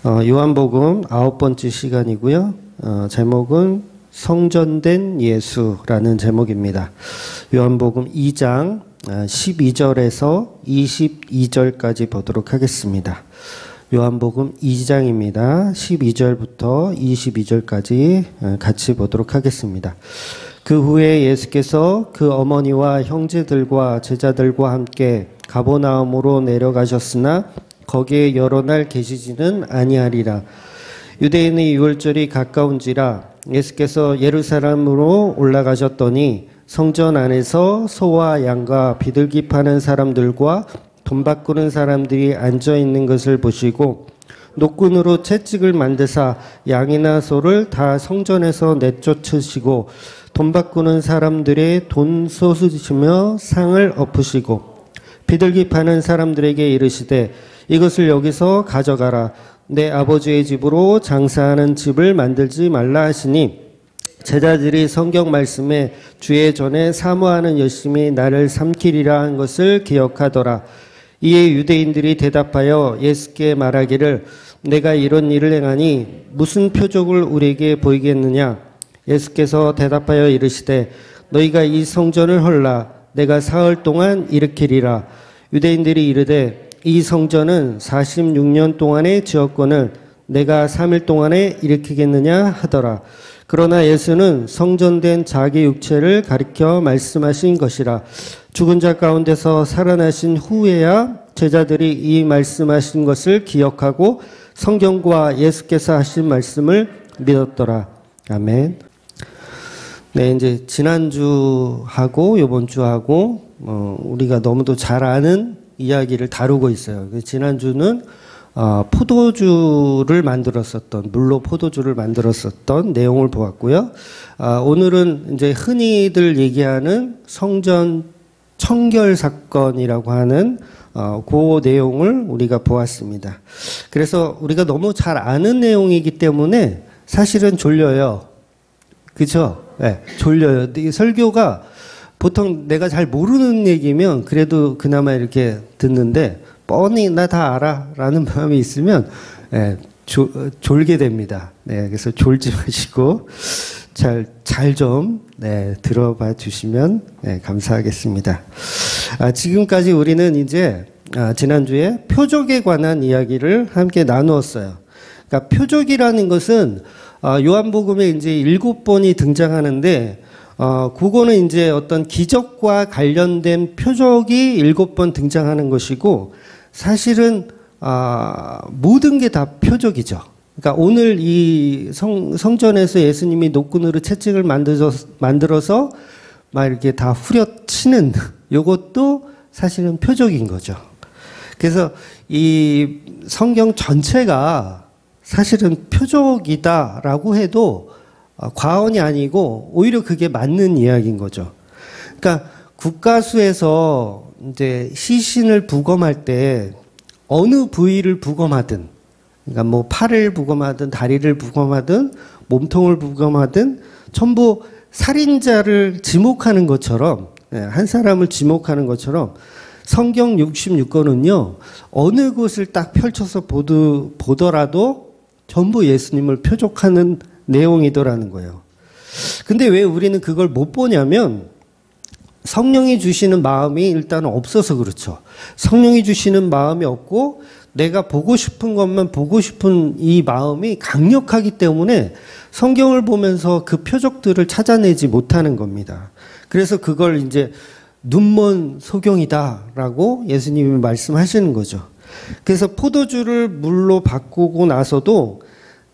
요한복음 9번째 시간이고요. 제목은 성전된 예수라는 제목입니다. 요한복음 2장 12절에서 22절까지 보도록 하겠습니다. 요한복음 2장입니다. 12절부터 22절까지 같이 보도록 하겠습니다. 그 후에 예수께서 그 어머니와 형제들과 제자들과 함께 가버나움으로 내려가셨으나 거기에 여러 날 계시지는 아니하리라. 유대인의 유월절이 가까운지라 예수께서 예루살렘으로 올라가셨더니 성전 안에서 소와 양과 비둘기 파는 사람들과 돈 바꾸는 사람들이 앉아 있는 것을 보시고 노끈으로 채찍을 만드사 양이나 소를 다 성전에서 내쫓으시고 돈 바꾸는 사람들의 돈 쏟으시며 상을 엎으시고 비둘기 파는 사람들에게 이르시되 이것을 여기서 가져가라. 내 아버지의 집으로 장사하는 집을 만들지 말라 하시니 제자들이 성경 말씀에 주의 전에 사모하는 열심히 나를 삼키리라 한 것을 기억하더라. 이에 유대인들이 대답하여 예수께 말하기를 내가 이런 일을 행하니 무슨 표적을 우리에게 보이겠느냐. 예수께서 대답하여 이르시되 너희가 이 성전을 헐라. 내가 사흘 동안 일으키리라. 유대인들이 이르되 이 성전은 46년 동안에 지었거늘 내가 3일 동안에 일으키겠느냐 하더라. 그러나 예수는 성전된 자기 육체를 가리켜 말씀하신 것이라. 죽은 자 가운데서 살아나신 후에야 제자들이 이 말씀하신 것을 기억하고 성경과 예수께서 하신 말씀을 믿었더라. 아멘. 네, 이제 지난주하고 이번 주하고 우리가 너무도 잘 아는 이야기를 다루고 있어요. 지난주는 포도주를 만들었었던, 물로 포도주를 만들었었던 내용을 보았고요. 오늘은 이제 흔히들 얘기하는 성전 청결 사건이라고 하는 그 내용을 우리가 보았습니다. 그래서 우리가 너무 잘 아는 내용이기 때문에 사실은 졸려요. 그렇죠? 네, 졸려요. 이 설교가 보통 내가 잘 모르는 얘기면 그래도 그나마 이렇게 듣는데 뻔히 나 다 알아 라는 마음이 있으면 졸게 됩니다. 네, 그래서 졸지 마시고 잘 좀 들어봐 주시면 감사하겠습니다. 지금까지 우리는 이제 지난주에 표적에 관한 이야기를 함께 나누었어요. 그러니까 표적이라는 것은 요한복음에 이제 7번이 등장하는데 그거는 이제 어떤 기적과 관련된 표적이 7번 등장하는 것이고 사실은 모든 게 다 표적이죠. 그러니까 오늘 이 성전에서 예수님이 노끈으로 채찍을 만들어서 막 이렇게 다 후려치는 이것도 사실은 표적인 거죠. 그래서 이 성경 전체가 사실은 표적이다라고 해도 과언이 아니고 오히려 그게 맞는 이야기인 거죠. 그러니까 국가수에서 이제 시신을 부검할 때 어느 부위를 부검하든, 그러니까 뭐 팔을 부검하든 다리를 부검하든 몸통을 부검하든 전부 살인자를 지목하는 것처럼, 한 사람을 지목하는 것처럼 성경 66권은요 어느 곳을 딱 펼쳐서 보더라도 전부 예수님을 표적하는 내용이더라는 거예요. 근데 왜 우리는 그걸 못 보냐면 성령이 주시는 마음이 일단 없어서 그렇죠. 성령이 주시는 마음이 없고 내가 보고 싶은 것만 보고 싶은 이 마음이 강력하기 때문에 성경을 보면서 그 표적들을 찾아내지 못하는 겁니다. 그래서 그걸 이제 눈먼 소경이다라고 예수님이 말씀하시는 거죠. 그래서 포도주를 물로 바꾸고 나서도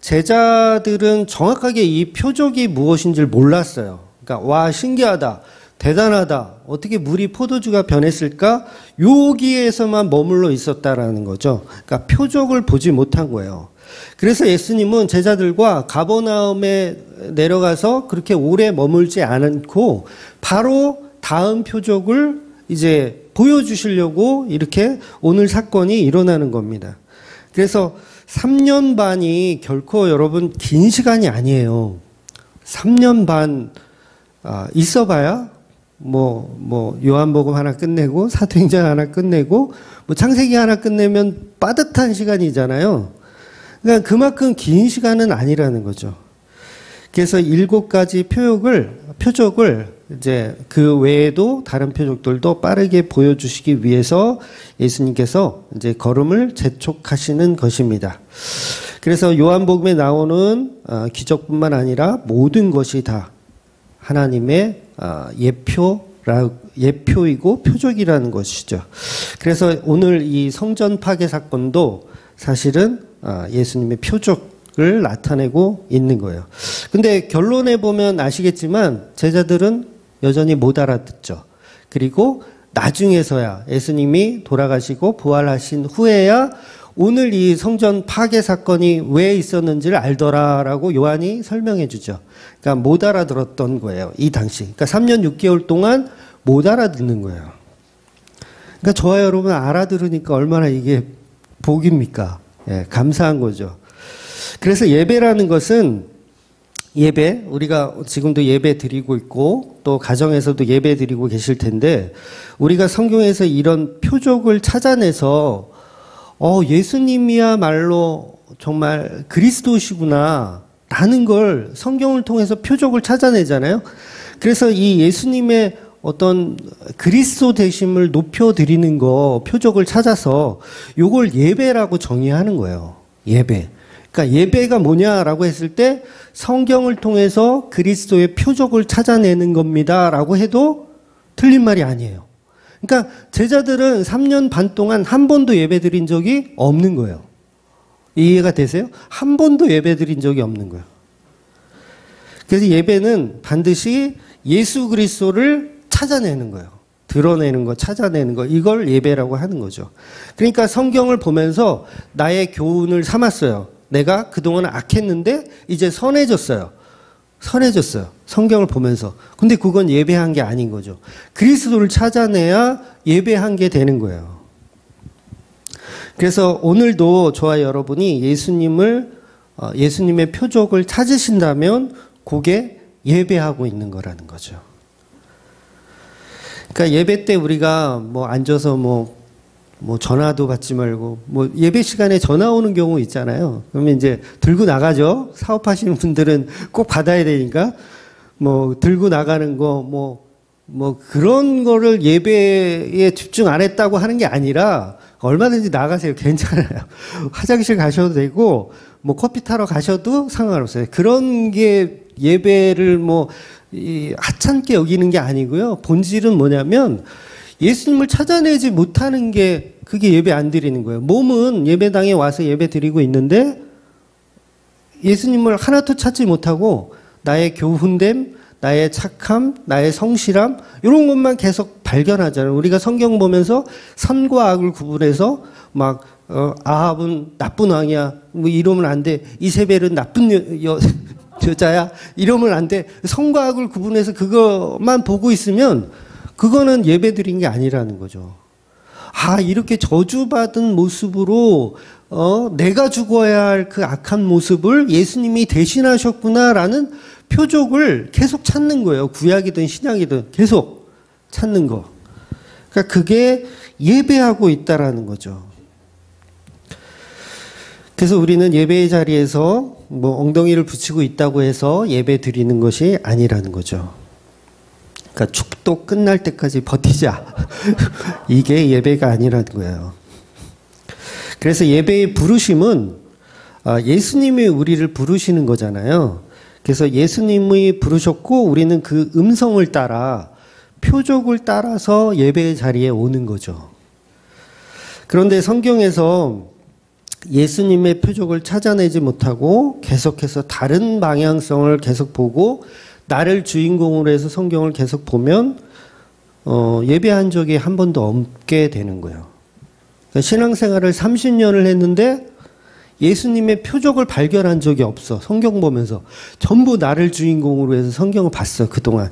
제자들은 정확하게 이 표적이 무엇인지를 몰랐어요. 그러니까 와 신기하다, 대단하다, 어떻게 물이 포도주가 변했을까? 여기에서만 머물러 있었다라는 거죠. 그러니까 표적을 보지 못한 거예요. 그래서 예수님은 제자들과 가버나움에 내려가서 그렇게 오래 머물지 않고 바로 다음 표적을 이제 보여주시려고 이렇게 오늘 사건이 일어나는 겁니다. 그래서 3년 반이 결코 여러분 긴 시간이 아니에요. 3년 반 있어봐야 요한복음 하나 끝내고 사도행전 하나 끝내고 창세기 하나 끝내면 빠듯한 시간이잖아요. 그러니까 그만큼 긴 시간은 아니라는 거죠. 그래서 7가지 표적을 이제 그 외에도 다른 표적들도 빠르게 보여주시기 위해서 예수님께서 이제 걸음을 재촉하시는 것입니다. 그래서 요한복음에 나오는 기적뿐만 아니라 모든 것이 다 하나님의 예표이고 표적이라는 것이죠. 그래서 오늘 이 성전 파괴 사건도 사실은 예수님의 표적을 나타내고 있는 거예요. 근데 결론에 보면 아시겠지만 제자들은 여전히 못 알아듣죠. 그리고 나중에서야 예수님이 돌아가시고 부활하신 후에야 오늘 이 성전 파괴 사건이 왜 있었는지를 알더라라고 요한이 설명해 주죠. 그러니까 못 알아들었던 거예요. 이 당시. 그러니까 3년 6개월 동안 못 알아듣는 거예요. 그러니까 저와 여러분 알아들으니까 얼마나 이게 복입니까? 예, 감사한 거죠. 그래서 예배라는 것은 우리가 지금도 예배 드리고 있고 또 가정에서도 예배 드리고 계실 텐데 우리가 성경에서 이런 표적을 찾아내서 예수님이야말로 정말 그리스도시구나 라는 걸 성경을 통해서 표적을 찾아내잖아요. 그래서 이 예수님의 어떤 그리스도 되심을 높여드리는 거 표적을 찾아서 요걸 예배라고 정의하는 거예요. 예배. 그러니까 예배가 뭐냐라고 했을 때 성경을 통해서 그리스도의 표적을 찾아내는 겁니다라고 해도 틀린 말이 아니에요. 그러니까 제자들은 3년 반 동안 한 번도 예배 드린 적이 없는 거예요. 이해가 되세요? 한 번도 예배 드린 적이 없는 거예요. 그래서 예배는 반드시 예수 그리스도를 찾아내는 거예요. 드러내는 거, 찾아내는 거, 이걸 예배라고 하는 거죠. 그러니까 성경을 보면서 나의 교훈을 삼았어요. 내가 그동안 악했는데 이제 선해졌어요. 성경을 보면서. 근데 그건 예배한 게 아닌 거죠. 그리스도를 찾아내야 예배한 게 되는 거예요. 그래서 오늘도 저와 여러분이 예수님의 표적을 찾으신다면 그게 예배하고 있는 거라는 거죠. 그러니까 예배 때 우리가 뭐 앉아서 뭐 전화도 받지 말고 예배 시간에 전화 오는 경우 있잖아요. 그러면 이제 들고 나가죠. 사업하시는 분들은 꼭 받아야 되니까 들고 나가는 거 그런 거를 예배에 집중 안 했다고 하는 게 아니라 얼마든지 나가세요. 괜찮아요. 화장실 가셔도 되고 커피 타러 가셔도 상관없어요. 그런 게 예배를 하찮게 여기는 게 아니고요. 본질은 뭐냐면 예수님을 찾아내지 못하는 게 그게 예배 안 드리는 거예요. 몸은 예배당에 와서 예배 드리고 있는데 예수님을 하나도 찾지 못하고 나의 교훈됨, 나의 착함, 나의 성실함 이런 것만 계속 발견하잖아요. 우리가 성경 보면서 선과 악을 구분해서 아합은 나쁜 왕이야. 이러면 안 돼. 이세벨은 나쁜 여자야. 이러면 안 돼. 선과 악을 구분해서 그것만 보고 있으면 그거는 예배 드린 게 아니라는 거죠. 이렇게 저주받은 모습으로 내가 죽어야 할 그 악한 모습을 예수님이 대신하셨구나라는 표적을 계속 찾는 거예요. 구약이든 신약이든 계속 찾는 거. 그러니까 그게 예배하고 있다라는 거죠. 그래서 우리는 예배의 자리에서 엉덩이를 붙이고 있다고 해서 예배 드리는 것이 아니라는 거죠. 그러니까 축도 끝날 때까지 버티자. 이게 예배가 아니라는 거예요. 그래서 예배의 부르심은 예수님이 우리를 부르시는 거잖아요. 그래서 예수님이 부르셨고 우리는 그 음성을 따라 표적을 따라서 예배의 자리에 오는 거죠. 그런데 성경에서 예수님의 표적을 찾아내지 못하고 계속해서 다른 방향성을 계속 보고 나를 주인공으로 해서 성경을 계속 보면 예배한 적이 한 번도 없게 되는 거예요. 그러니까 신앙생활을 30년을 했는데 예수님의 표적을 발견한 적이 없어. 성경 보면서 전부 나를 주인공으로 해서 성경을 봤어 그동안.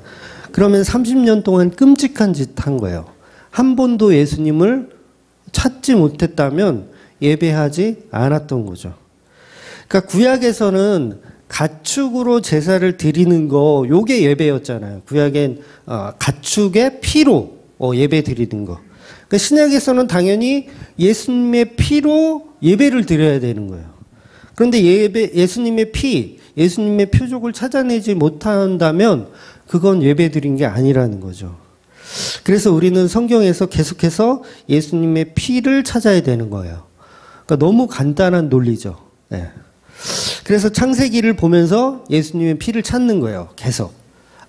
그러면 30년 동안 끔찍한 짓 한 거예요. 한 번도 예수님을 찾지 못했다면 예배하지 않았던 거죠. 그러니까 구약에서는 가축으로 제사를 드리는 거, 요게 예배였잖아요. 구약엔 가축의 피로 예배 드리는 거. 그러니까 신약에서는 당연히 예수님의 피로 예배를 드려야 되는 거예요. 그런데 예수님의 피, 예수님의 표적을 찾아내지 못한다면 그건 예배드린 게 아니라는 거죠. 그래서 우리는 성경에서 계속해서 예수님의 피를 찾아야 되는 거예요. 그러니까 너무 간단한 논리죠. 네. 그래서 창세기를 보면서 예수님의 피를 찾는 거예요. 계속.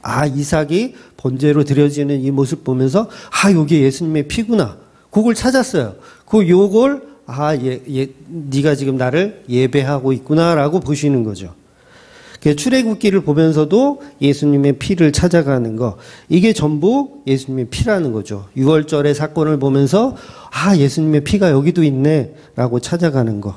아, 이삭이 번제로 드려지는 이 모습 보면서 아, 여기 예수님의 피구나. 그걸 찾았어요. 요걸 아, 네가 지금 나를 예배하고 있구나라고 보시는 거죠. 출애굽기를 보면서도 예수님의 피를 찾아가는 거, 이게 전부 예수님의 피라는 거죠. 유월절의 사건을 보면서 아, 예수님의 피가 여기도 있네 라고 찾아가는 거.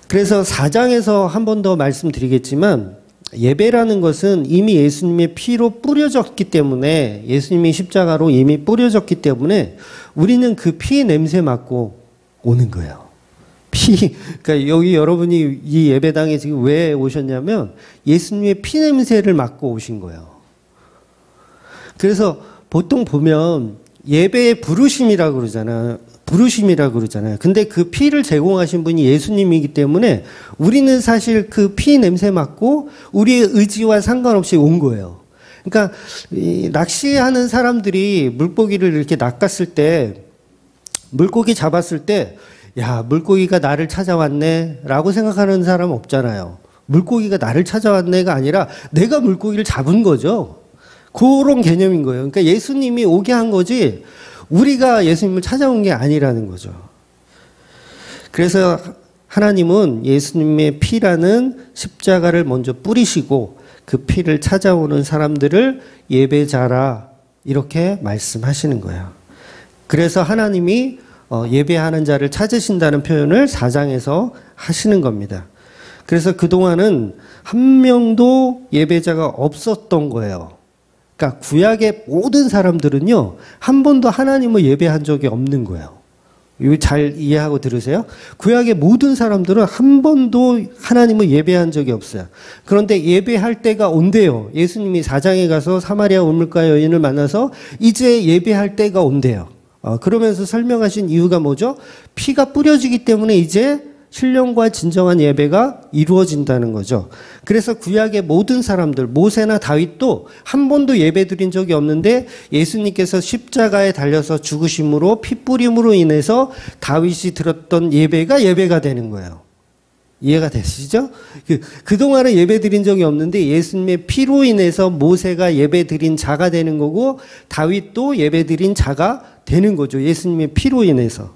그래서 4장에서 한 번 더 말씀드리겠지만 예배라는 것은 이미 예수님의 피로 뿌려졌기 때문에, 예수님이 십자가로 이미 뿌려졌기 때문에 우리는 그 피의 냄새 맡고 오는 거예요. 그러니까 여기 여러분이 이 예배당에 지금 왜 오셨냐면 예수님의 피 냄새를 맡고 오신 거예요. 그래서 보통 보면 예배의 부르심이라고 그러잖아요. 근데 그 피를 제공하신 분이 예수님이기 때문에 우리는 사실 그 피 냄새 맡고 우리의 의지와 상관없이 온 거예요. 그러니까 낚시하는 사람들이 물고기를 이렇게 낚았을 때, 물고기 잡았을 때 야, 물고기가 나를 찾아왔네 라고 생각하는 사람 없잖아요. 물고기가 나를 찾아왔네가 아니라 내가 물고기를 잡은 거죠. 그런 개념인 거예요. 그러니까 예수님이 오게 한 거지 우리가 예수님을 찾아온 게 아니라는 거죠. 그래서 하나님은 예수님의 피라는 십자가를 먼저 뿌리시고 그 피를 찾아오는 사람들을 예배자라 이렇게 말씀하시는 거예요. 그래서 하나님이 예배하는 자를 찾으신다는 표현을 4장에서 하시는 겁니다. 그래서 그동안은 한 명도 예배자가 없었던 거예요. 그러니까 구약의 모든 사람들은요, 한 번도 하나님을 예배한 적이 없는 거예요. 이거 잘 이해하고 들으세요? 구약의 모든 사람들은 한 번도 하나님을 예배한 적이 없어요. 그런데 예배할 때가 온대요. 예수님이 4장에 가서 사마리아 우물가 여인을 만나서 이제 예배할 때가 온대요. 그러면서 설명하신 이유가 뭐죠? 피가 뿌려지기 때문에 이제 신령과 진정한 예배가 이루어진다는 거죠. 그래서 구약의 모든 사람들, 모세나 다윗도 한 번도 예배 드린 적이 없는데 예수님께서 십자가에 달려서 죽으심으로 피 뿌림으로 인해서 다윗이 드렸던 예배가 되는 거예요. 이해가 되시죠? 그동안은 예배 드린 적이 없는데 예수님의 피로 인해서 모세가 예배 드린 자가 되는 거고 다윗도 예배 드린 자가 되는 거죠. 예수님의 피로 인해서.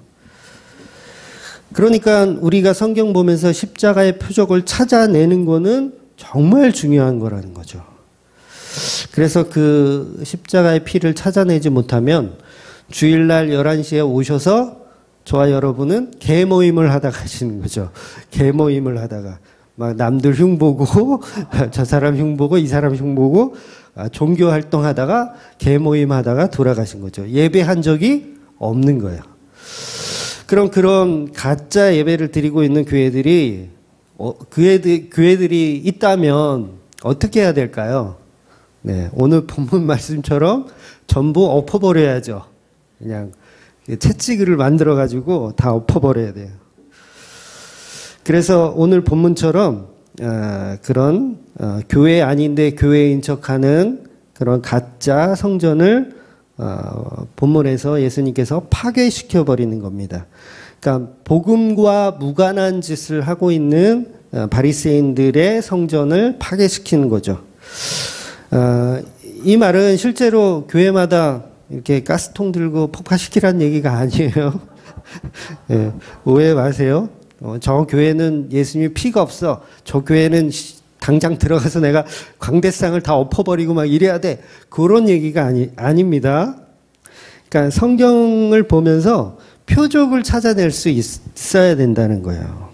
그러니까 우리가 성경 보면서 십자가의 표적을 찾아내는 거는 정말 중요한 거라는 거죠. 그래서 그 십자가의 피를 찾아내지 못하면 주일날 11시에 오셔서 저와 여러분은 개모임을 하다 가시는 거죠. 개모임을 하다가 막 남들 흉보고 저 사람 흉보고 이 사람 흉보고 종교 활동하다가 개모임 하다가 돌아가신 거죠. 예배한 적이 없는 거예요. 그럼 그런 가짜 예배를 드리고 있는 교회들이 있다면 어떻게 해야 될까요? 네, 오늘 본문 말씀처럼 전부 엎어버려야죠. 그냥 채찍을 만들어 가지고 다 엎어버려야 돼요. 그래서 오늘 본문처럼 그런 교회 아닌데 교회인 척하는 그런 가짜 성전을 본문에서 예수님께서 파괴시켜 버리는 겁니다. 그러니까 복음과 무관한 짓을 하고 있는 바리새인들의 성전을 파괴시키는 거죠. 이 말은 실제로 교회마다 이렇게 가스통 들고 폭파시키라는 얘기가 아니에요. 네, 오해 마세요. 저 교회는 예수님의 피가 없어. 저 교회는 당장 들어가서 내가 광대상을 다 엎어버리고 막 이래야 돼. 그런 얘기가 아닙니다. 그러니까 성경을 보면서 표적을 찾아낼 수 있어야 된다는 거예요.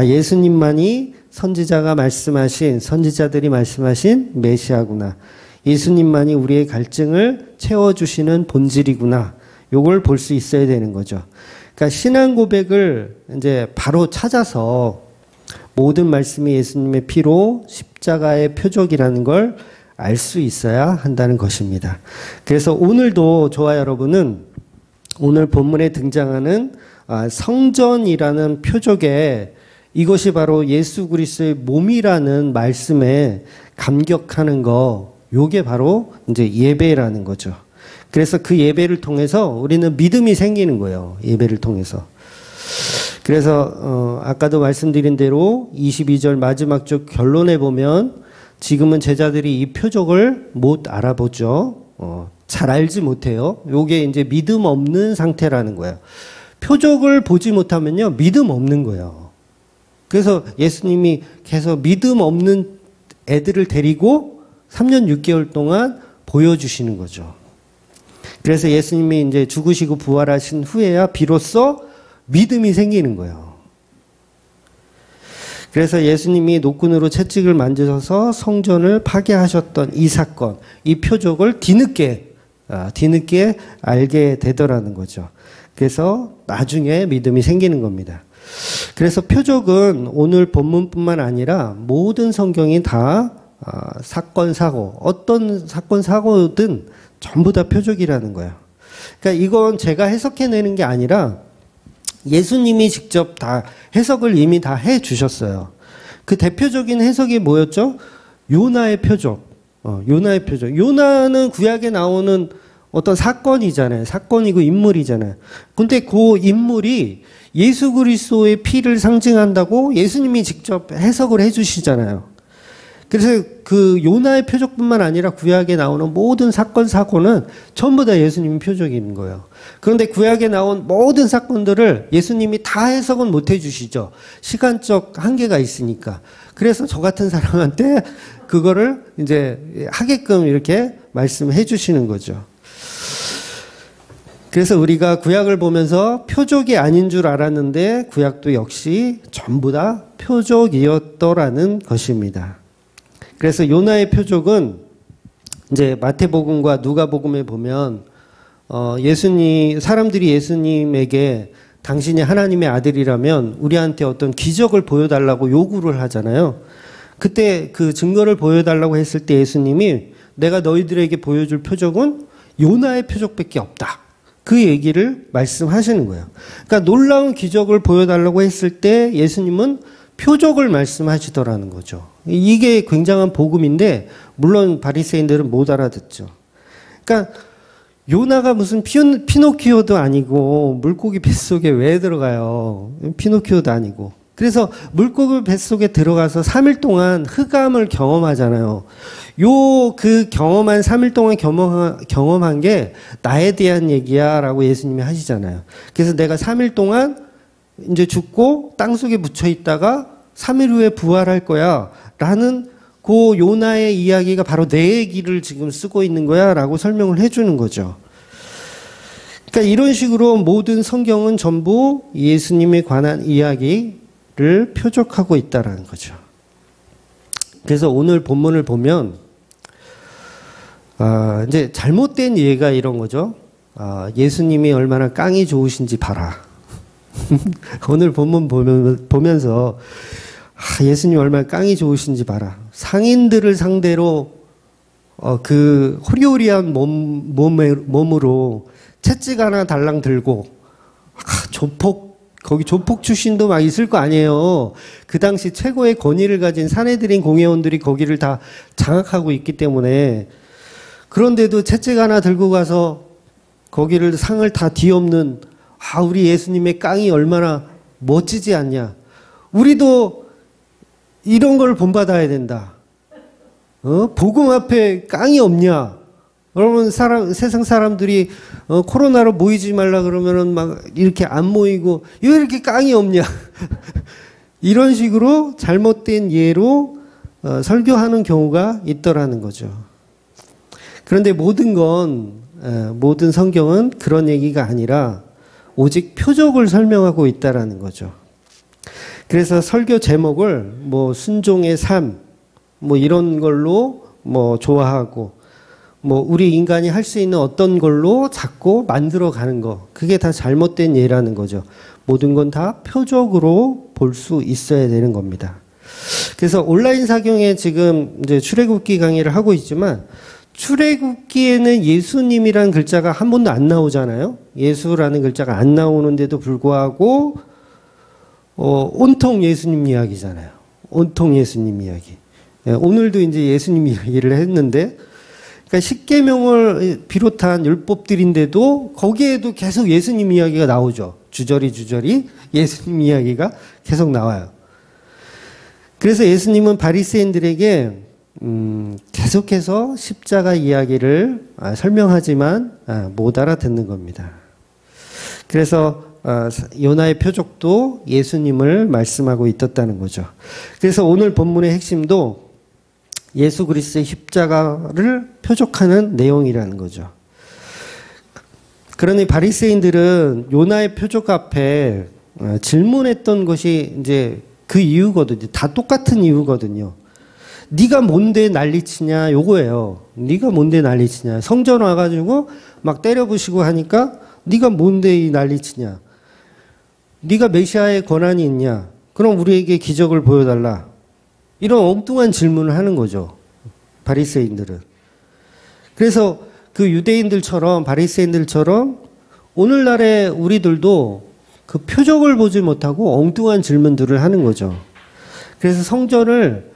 예수님만이 선지자들이 말씀하신 메시아구나. 예수님만이 우리의 갈증을 채워주시는 본질이구나. 요걸 볼 수 있어야 되는 거죠. 그러니까 신앙 고백을 이제 바로 찾아서 모든 말씀이 예수님의 피로 십자가의 표적이라는 걸 알 수 있어야 한다는 것입니다. 그래서 오늘도 저와 여러분은 오늘 본문에 등장하는 성전이라는 표적에 이것이 바로 예수 그리스도의 몸이라는 말씀에 감격하는 거, 요게 바로 이제 예배라는 거죠. 그래서 그 예배를 통해서 우리는 믿음이 생기는 거예요. 예배를 통해서. 그래서 아까도 말씀드린 대로 22절 마지막 쪽 결론에 보면 지금은 제자들이 이 표적을 못 알아보죠. 잘 알지 못해요. 요게 이제 믿음 없는 상태라는 거예요. 표적을 보지 못하면요, 믿음 없는 거예요. 그래서 예수님이 계속 믿음 없는 애들을 데리고 3년 6개월 동안 보여주시는 거죠. 그래서 예수님이 이제 죽으시고 부활하신 후에야 비로소 믿음이 생기는 거예요. 그래서 예수님이 노끈으로 채찍을 만져서 성전을 파괴하셨던 이 사건, 이 표적을 뒤늦게 알게 되더라는 거죠. 그래서 나중에 믿음이 생기는 겁니다. 그래서 표적은 오늘 본문뿐만 아니라 모든 성경이 다 사건, 사고, 어떤 사건, 사고든 전부 다 표적이라는 거예요. 그러니까 이건 제가 해석해내는 게 아니라 예수님이 직접 다 해석을 이미 다 해 주셨어요. 그 대표적인 해석이 뭐였죠? 요나의 표적. 요나의 표적. 요나는 구약에 나오는 어떤 사건이잖아요. 사건이고 인물이잖아요. 근데 그 인물이 예수 그리스도의 피를 상징한다고 예수님이 직접 해석을 해 주시잖아요. 그래서 그 요나의 표적뿐만 아니라 구약에 나오는 모든 사건, 사고는 전부 다 예수님의 표적인 거예요. 그런데 구약에 나온 모든 사건들을 예수님이 다 해석은 못 해주시죠. 시간적 한계가 있으니까. 그래서 저 같은 사람한테 그거를 이제 하게끔 이렇게 말씀해 주시는 거죠. 그래서 우리가 구약을 보면서 표적이 아닌 줄 알았는데 구약도 역시 전부 다 표적이었더라는 것입니다. 그래서 요나의 표적은 이제 마태복음과 누가복음에 보면 사람들이 예수님에게 당신이 하나님의 아들이라면 우리한테 어떤 기적을 보여달라고 요구를 하잖아요. 그때 그 증거를 보여달라고 했을 때 예수님이 내가 너희들에게 보여줄 표적은 요나의 표적밖에 없다. 그 얘기를 말씀하시는 거예요. 그러니까 놀라운 기적을 보여달라고 했을 때 예수님은 표적을 말씀하시더라는 거죠. 이게 굉장한 복음인데 물론 바리새인들은 못 알아듣죠. 그러니까 요나가 무슨 피노키오도 아니고 물고기 뱃속에 왜 들어가요? 피노키오도 아니고. 그래서 물고기 뱃속에 들어가서 3일 동안 흑암을 경험하잖아요. 그 경험한 3일 동안 경험한 게 나에 대한 얘기야 라고 예수님이 하시잖아요. 그래서 내가 3일 동안 이제 죽고 땅속에 묻혀 있다가 3일 후에 부활할 거야 라는 그 요나의 이야기가 바로 내 얘기를 지금 쓰고 있는 거야 라고 설명을 해주는 거죠. 그러니까 이런 식으로 모든 성경은 전부 예수님에 관한 이야기를 표적하고 있다라는 거죠. 그래서 오늘 본문을 보면 이제 잘못된 이해가 이런 거죠. 예수님이 얼마나 깡이 좋으신지 봐라. 오늘 본문 보면서 예수님 얼마나 깡이 좋으신지 봐라. 상인들을 상대로 그 호리호리한 몸으로 채찍 하나 달랑 들고 거기 조폭 출신도 막 있을 거 아니에요. 그 당시 최고의 권위를 가진 사내들인 공회원들이 거기를 다 장악하고 있기 때문에 그런데도 채찍 하나 들고 가서 거기를 상을 다 뒤엎는 우리 예수님의 깡이 얼마나 멋지지 않냐. 우리도 이런 걸 본받아야 된다. 복음 앞에 깡이 없냐. 그러면 세상 사람들이 코로나로 모이지 말라 그러면은 막 이렇게 안 모이고 왜 이렇게 깡이 없냐. 이런 식으로 잘못된 예로 설교하는 경우가 있더라는 거죠. 그런데 모든 성경은 그런 얘기가 아니라 오직 표적을 설명하고 있다라는 거죠. 그래서 설교 제목을 순종의 삶 이런 걸로 좋아하고 우리 인간이 할 수 있는 어떤 걸로 자꾸 만들어 가는 거, 그게 다 잘못된 예라는 거죠. 모든 건 다 표적으로 볼 수 있어야 되는 겁니다. 그래서 온라인 사경에 지금 이제 출애굽기 강의를 하고 있지만 출애굽기에는 예수님이라는 글자가 한 번도 안 나오잖아요. 예수라는 글자가 안 나오는데도 불구하고 온통 예수님 이야기잖아요. 온통 예수님 이야기. 오늘도 이제 예수님 이야기를 했는데, 그러니까 십계명을 비롯한 율법들인데도 거기에도 계속 예수님 이야기가 나오죠. 주저리 예수님 이야기가 계속 나와요. 그래서 예수님은 바리새인들에게 계속해서 십자가 이야기를 설명하지만 못 알아듣는 겁니다. 그래서 요나의 표적도 예수님을 말씀하고 있었다는 거죠. 그래서 오늘 본문의 핵심도 예수 그리스도의 십자가를 표적하는 내용이라는 거죠. 그러니 바리새인들은 요나의 표적 앞에 질문했던 것이 이제 그 이유거든요. 다 똑같은 이유거든요. 네가 뭔데 난리치냐 요거예요. 네가 뭔데 난리치냐. 성전 와가지고 막 때려부시고 하니까 네가 뭔데 이 난리치냐. 네가 메시아의 권한이 있냐. 그럼 우리에게 기적을 보여달라. 이런 엉뚱한 질문을 하는 거죠. 바리새인들은. 그래서 그 유대인들처럼 바리새인들처럼 오늘날의 우리들도 그 표적을 보지 못하고 엉뚱한 질문들을 하는 거죠. 그래서 성전을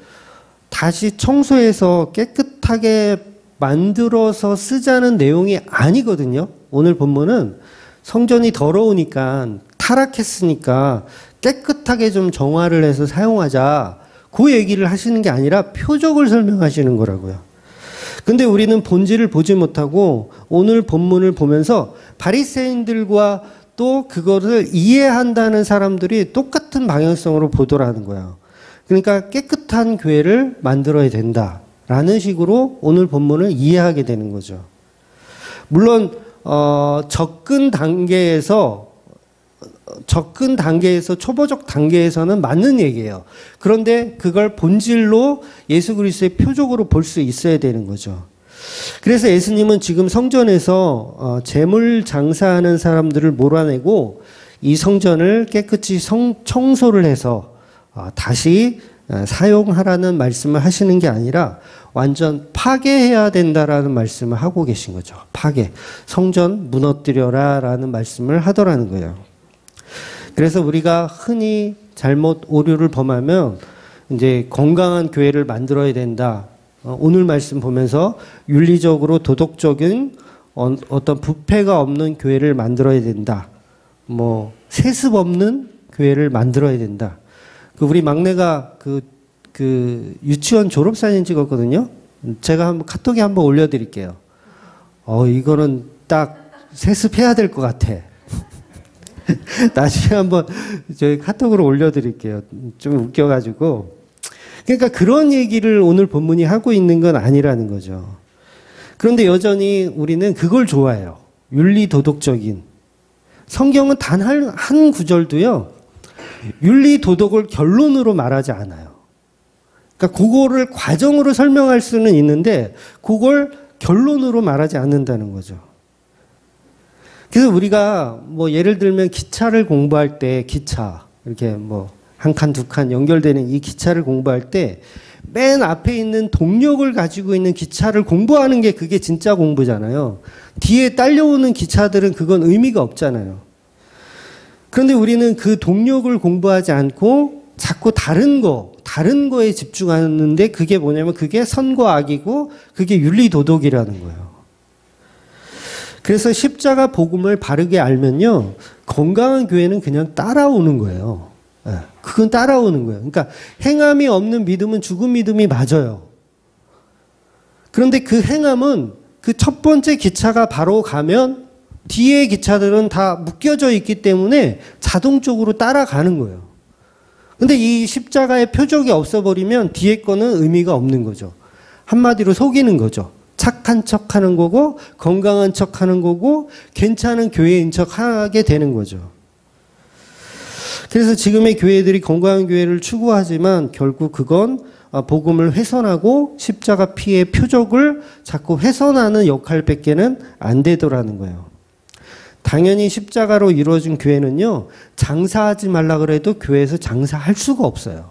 다시 청소해서 깨끗하게 만들어서 쓰자는 내용이 아니거든요. 오늘 본문은 성전이 더러우니까 타락했으니까 깨끗하게 좀 정화를 해서 사용하자. 그 얘기를 하시는 게 아니라 표적을 설명하시는 거라고요. 근데 우리는 본질을 보지 못하고 오늘 본문을 보면서 바리새인들과 또 그거를 이해한다는 사람들이 똑같은 방향성으로 보도라는 거예요. 그러니까 깨끗한 교회를 만들어야 된다라는 식으로 오늘 본문을 이해하게 되는 거죠. 물론 접근 단계에서 초보적 단계에서는 맞는 얘기예요. 그런데 그걸 본질로 예수 그리스도의 표적으로 볼 수 있어야 되는 거죠. 그래서 예수님은 지금 성전에서 재물 장사하는 사람들을 몰아내고 이 성전을 깨끗이 청소를 해서 다시 사용하라는 말씀을 하시는 게 아니라 완전 파괴해야 된다라는 말씀을 하고 계신 거죠. 파괴. 성전 무너뜨려라 라는 말씀을 하더라는 거예요. 그래서 우리가 흔히 잘못 오류를 범하면 이제 건강한 교회를 만들어야 된다. 오늘 말씀 보면서 윤리적으로 도덕적인 어떤 부패가 없는 교회를 만들어야 된다. 뭐 세습 없는 교회를 만들어야 된다. 우리 막내가 그 유치원 졸업사진 찍었거든요. 제가 한번 카톡에 한번 올려드릴게요. 이거는 딱 세습해야 될 것 같아. 나중에 한번 저희 카톡으로 올려드릴게요. 좀 웃겨가지고. 그러니까 그런 얘기를 오늘 본문이 하고 있는 건 아니라는 거죠. 그런데 여전히 우리는 그걸 좋아해요. 윤리도덕적인. 성경은 단 한 구절도요. 윤리도덕을 결론으로 말하지 않아요. 그러니까 그거를 과정으로 설명할 수는 있는데 그걸 결론으로 말하지 않는다는 거죠. 그래서 우리가 뭐 예를 들면 기차를 공부할 때 기차 이렇게 뭐 한 칸, 두 칸 연결되는 이 기차를 공부할 때 맨 앞에 있는 동력을 가지고 있는 기차를 공부하는 게 그게 진짜 공부잖아요. 뒤에 딸려오는 기차들은 그건 의미가 없잖아요. 그런데 우리는 그 동력을 공부하지 않고 자꾸 다른 거에 집중하는데 그게 뭐냐면 그게 선과 악이고 그게 윤리도덕이라는 거예요. 그래서 십자가 복음을 바르게 알면요. 건강한 교회는 그냥 따라오는 거예요. 그건 따라오는 거예요. 그러니까 행함이 없는 믿음은 죽은 믿음이 맞아요. 그런데 그 행함은 그 첫 번째 기차가 바로 가면 뒤에 기차들은 다 묶여져 있기 때문에 자동적으로 따라가는 거예요. 근데 이 십자가의 표적이 없어버리면 뒤에 거는 의미가 없는 거죠. 한마디로 속이는 거죠. 착한 척 하는 거고 건강한 척 하는 거고 괜찮은 교회인 척 하게 되는 거죠. 그래서 지금의 교회들이 건강한 교회를 추구하지만 결국 그건 복음을 훼손하고 십자가 피의 표적을 자꾸 훼손하는 역할밖에는 안 되더라는 거예요. 당연히 십자가로 이루어진 교회는요. 장사하지 말라 그래도 교회에서 장사할 수가 없어요.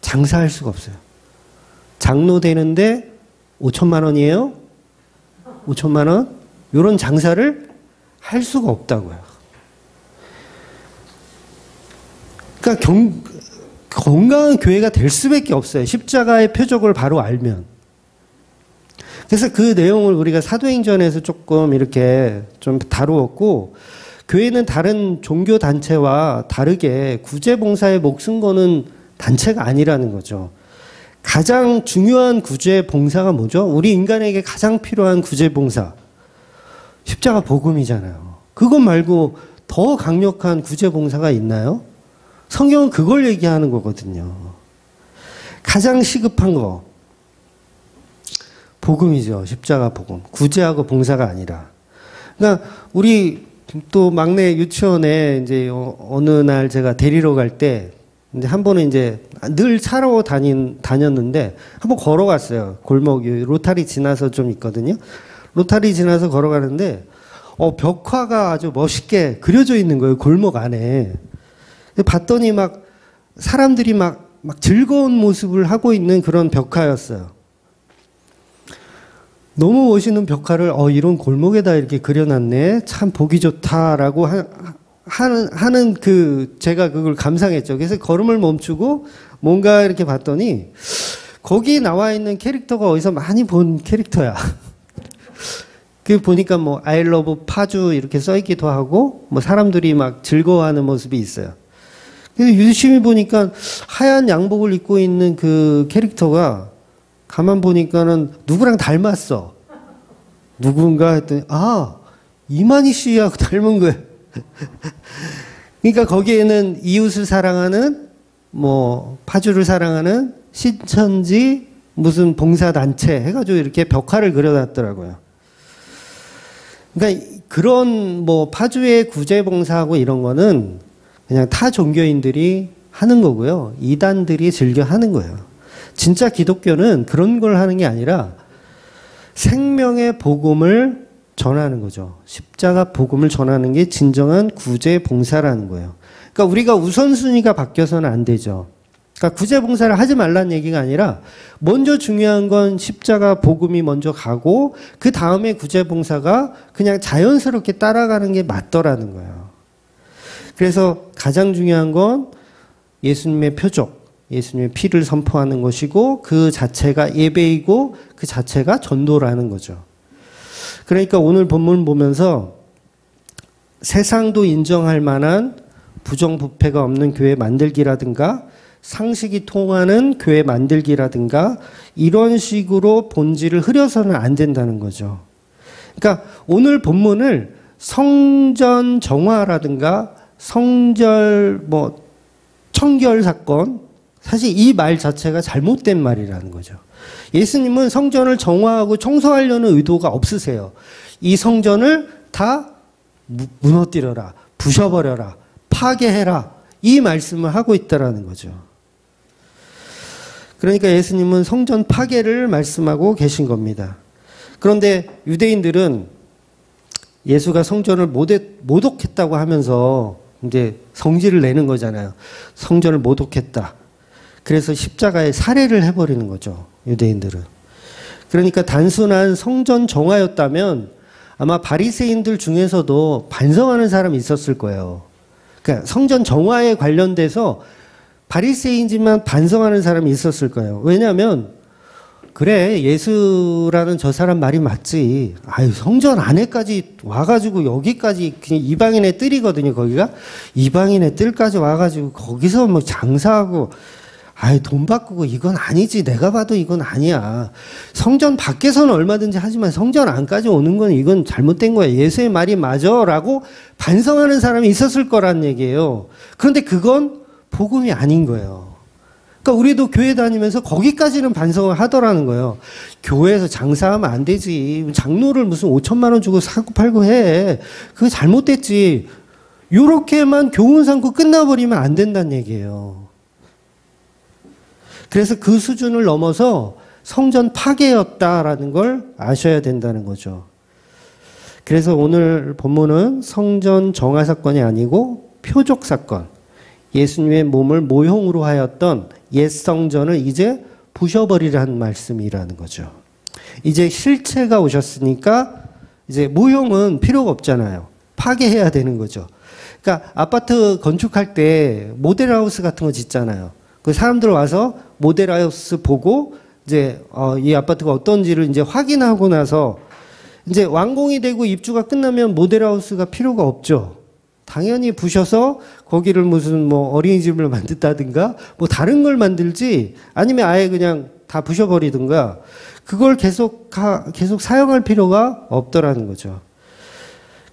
장사할 수가 없어요. 장로 되는데 5천만 원이에요? 5천만 원? 이런 장사를 할 수가 없다고요. 그러니까 건강한 교회가 될 수밖에 없어요. 십자가의 표적을 바로 알면. 그래서 그 내용을 우리가 사도행전에서 조금 이렇게 좀 다루었고, 교회는 다른 종교 단체와 다르게 구제봉사에 목숨 거는 단체가 아니라는 거죠. 가장 중요한 구제봉사가 뭐죠? 우리 인간에게 가장 필요한 구제봉사. 십자가 복음이잖아요. 그것 말고 더 강력한 구제봉사가 있나요? 성경은 그걸 얘기하는 거거든요. 가장 시급한 거. 복음이죠. 십자가 복음. 구제하고 봉사가 아니라. 그러니까 우리 또 막내 유치원에 이제 어느 날 제가 데리러 갈 때 이제 한 번은 이제 늘 차로 다녔는데 한번 걸어갔어요. 골목 로타리 지나서 좀 있거든요. 로타리 지나서 걸어가는데 벽화가 아주 멋있게 그려져 있는 거예요. 골목 안에. 봤더니 막 사람들이 막 즐거운 모습을 하고 있는 그런 벽화였어요. 너무 멋있는 벽화를 이런 골목에다 이렇게 그려놨네. 참 보기 좋다라고 하는 제가 그걸 감상했죠. 그래서 걸음을 멈추고 뭔가 이렇게 봤더니 거기 나와 있는 캐릭터가 어디서 많이 본 캐릭터야. 그 보니까 뭐 I love 파주 이렇게 써 있기도 하고 뭐 사람들이 막 즐거워하는 모습이 있어요. 근데 유심히 보니까 하얀 양복을 입고 있는 그 캐릭터가 가만 보니까는 누구랑 닮았어. 누군가 했더니 이만희 씨하고 닮은 거예요. 그러니까 거기에는 이웃을 사랑하는 뭐 파주를 사랑하는 신천지 무슨 봉사단체 해가지고 이렇게 벽화를 그려놨더라고요. 그러니까 그런 뭐 파주의 구제봉사하고 이런 거는 그냥 타 종교인들이 하는 거고요. 이단들이 즐겨 하는 거예요. 진짜 기독교는 그런 걸 하는 게 아니라 생명의 복음을 전하는 거죠. 십자가 복음을 전하는 게 진정한 구제봉사라는 거예요. 그러니까 우리가 우선순위가 바뀌어서는 안 되죠. 그러니까 구제봉사를 하지 말라는 얘기가 아니라 먼저 중요한 건 십자가 복음이 먼저 가고 그 다음에 구제봉사가 그냥 자연스럽게 따라가는 게 맞더라는 거예요. 그래서 가장 중요한 건 예수님의 표적, 예수님의 피를 선포하는 것이고 그 자체가 예배이고 그 자체가 전도라는 거죠. 그러니까 오늘 본문 보면서 세상도 인정할 만한 부정부패가 없는 교회 만들기라든가 상식이 통하는 교회 만들기라든가 이런 식으로 본질을 흐려서는 안 된다는 거죠. 그러니까 오늘 본문을 성전 정화라든가 성절 청결 사건 사실 이 말 자체가 잘못된 말이라는 거죠. 예수님은 성전을 정화하고 청소하려는 의도가 없으세요. 이 성전을 다 무너뜨려라, 부셔버려라, 파괴해라 이 말씀을 하고 있다라는 거죠. 그러니까 예수님은 성전 파괴를 말씀하고 계신 겁니다. 그런데 유대인들은 예수가 성전을 모독했다고 하면서 이제 성질을 내는 거잖아요. 성전을 모독했다. 그래서 십자가에 살해를 해버리는 거죠. 유대인들은. 그러니까 단순한 성전 정화였다면 아마 바리새인들 중에서도 반성하는 사람이 있었을 거예요. 그러니까 성전 정화에 관련돼서 바리새인지만 반성하는 사람이 있었을 거예요. 왜냐하면 그래 예수라는 저 사람 말이 맞지. 성전 안에까지 와가지고 여기까지 그냥 이방인의 뜰이거든요. 거기가 이방인의 뜰까지 와가지고 거기서 뭐 장사하고 돈 바꾸고 이건 아니지. 내가 봐도 이건 아니야. 성전 밖에서는 얼마든지 하지만 성전 안까지 오는 건 이건 잘못된 거야. 예수의 말이 맞아. 라고 반성하는 사람이 있었을 거란 얘기예요. 그런데 그건 복음이 아닌 거예요. 그러니까 우리도 교회 다니면서 거기까지는 반성을 하더라는 거예요. 교회에서 장사하면 안 되지. 장로를 무슨 5천만 원 주고 사고 팔고 해. 그거 잘못됐지. 요렇게만 교훈 삼고 끝나버리면 안 된다는 얘기예요. 그래서 그 수준을 넘어서 성전 파괴였다라는 걸 아셔야 된다는 거죠. 그래서 오늘 본문은 성전 정화 사건이 아니고 표적 사건, 예수님의 몸을 모형으로 하였던 옛 성전을 이제 부셔버리라는 말씀이라는 거죠. 이제 실체가 오셨으니까 이제 모형은 필요가 없잖아요. 파괴해야 되는 거죠. 그러니까 아파트 건축할 때 모델하우스 같은 거 짓잖아요. 그 사람들 와서 모델하우스 보고 이제 이 아파트가 어떤지를 이제 확인하고 나서 이제 완공이 되고 입주가 끝나면 모델하우스가 필요가 없죠. 당연히 부셔서 거기를 무슨 뭐 어린이집을 만든다든가 뭐 다른 걸 만들지 아니면 아예 그냥 다 부셔버리든가 그걸 계속 사용할 필요가 없더라는 거죠.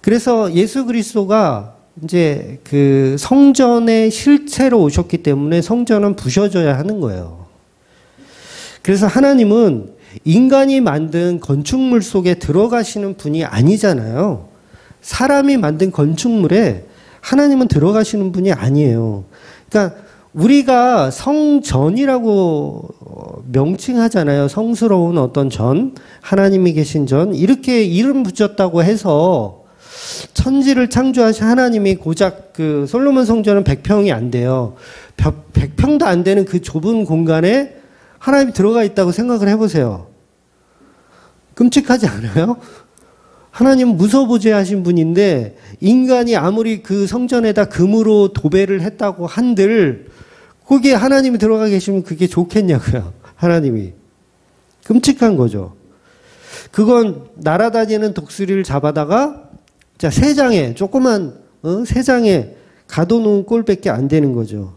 그래서 예수 그리스도가 이제 그 성전의 실체로 오셨기 때문에 성전은 부셔져야 하는 거예요. 그래서 하나님은 인간이 만든 건축물 속에 들어가시는 분이 아니잖아요. 사람이 만든 건축물에 하나님은 들어가시는 분이 아니에요. 그러니까 우리가 성전이라고 명칭하잖아요. 성스러운 어떤 전, 하나님이 계신 전, 이렇게 이름 붙였다고 해서 천지를 창조하신 하나님이 고작 그 솔로몬 성전은 100평이 안 돼요. 100평도 안 되는 그 좁은 공간에 하나님이 들어가 있다고 생각을 해보세요. 끔찍하지 않아요? 하나님은 무소부재하신 분인데 인간이 아무리 그 성전에다 금으로 도배를 했다고 한들 거기에 하나님이 들어가 계시면 그게 좋겠냐고요. 하나님이. 끔찍한 거죠. 그건 날아다니는 독수리를 잡아다가 자, 세 장에 조그만 세 장에 가둬놓은 꼴밖에 안 되는 거죠.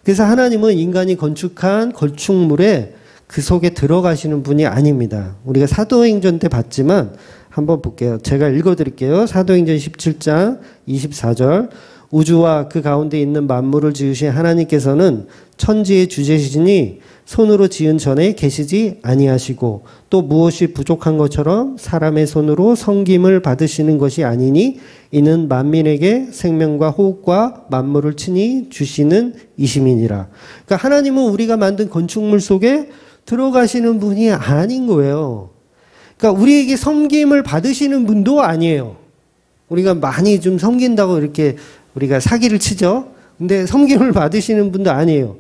그래서 하나님은 인간이 건축한 건축물에 그 속에 들어가시는 분이 아닙니다. 우리가 사도행전 때 봤지만 한번 볼게요. 제가 읽어드릴게요. 사도행전 17장 24절. 우주와 그 가운데 있는 만물을 지으신 하나님께서는 천지의 주제시니 손으로 지은 전에 계시지 아니하시고 또 무엇이 부족한 것처럼 사람의 손으로 섬김을 받으시는 것이 아니니 이는 만민에게 생명과 호흡과 만물을 친히 주시는 이심이니라. 그러니까 하나님은 우리가 만든 건축물 속에 들어가시는 분이 아닌 거예요. 그러니까 우리에게 섬김을 받으시는 분도 아니에요. 우리가 많이 좀 섬긴다고 이렇게 우리가 사기를 치죠. 근데 섬김을 받으시는 분도 아니에요.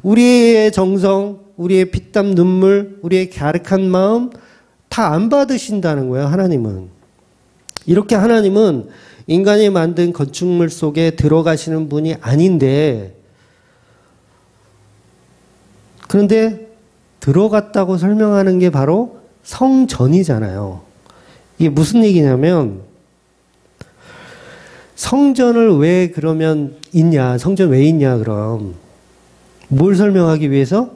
우리의 정성, 우리의 피땀 눈물, 우리의 갸륵한 마음 다 안 받으신다는 거예요. 하나님은. 이렇게 하나님은 인간이 만든 건축물 속에 들어가시는 분이 아닌데 그런데 들어갔다고 설명하는 게 바로 성전이잖아요. 이게 무슨 얘기냐면 성전을 왜 그러면 있냐? 성전 왜 있냐 그럼? 뭘 설명하기 위해서?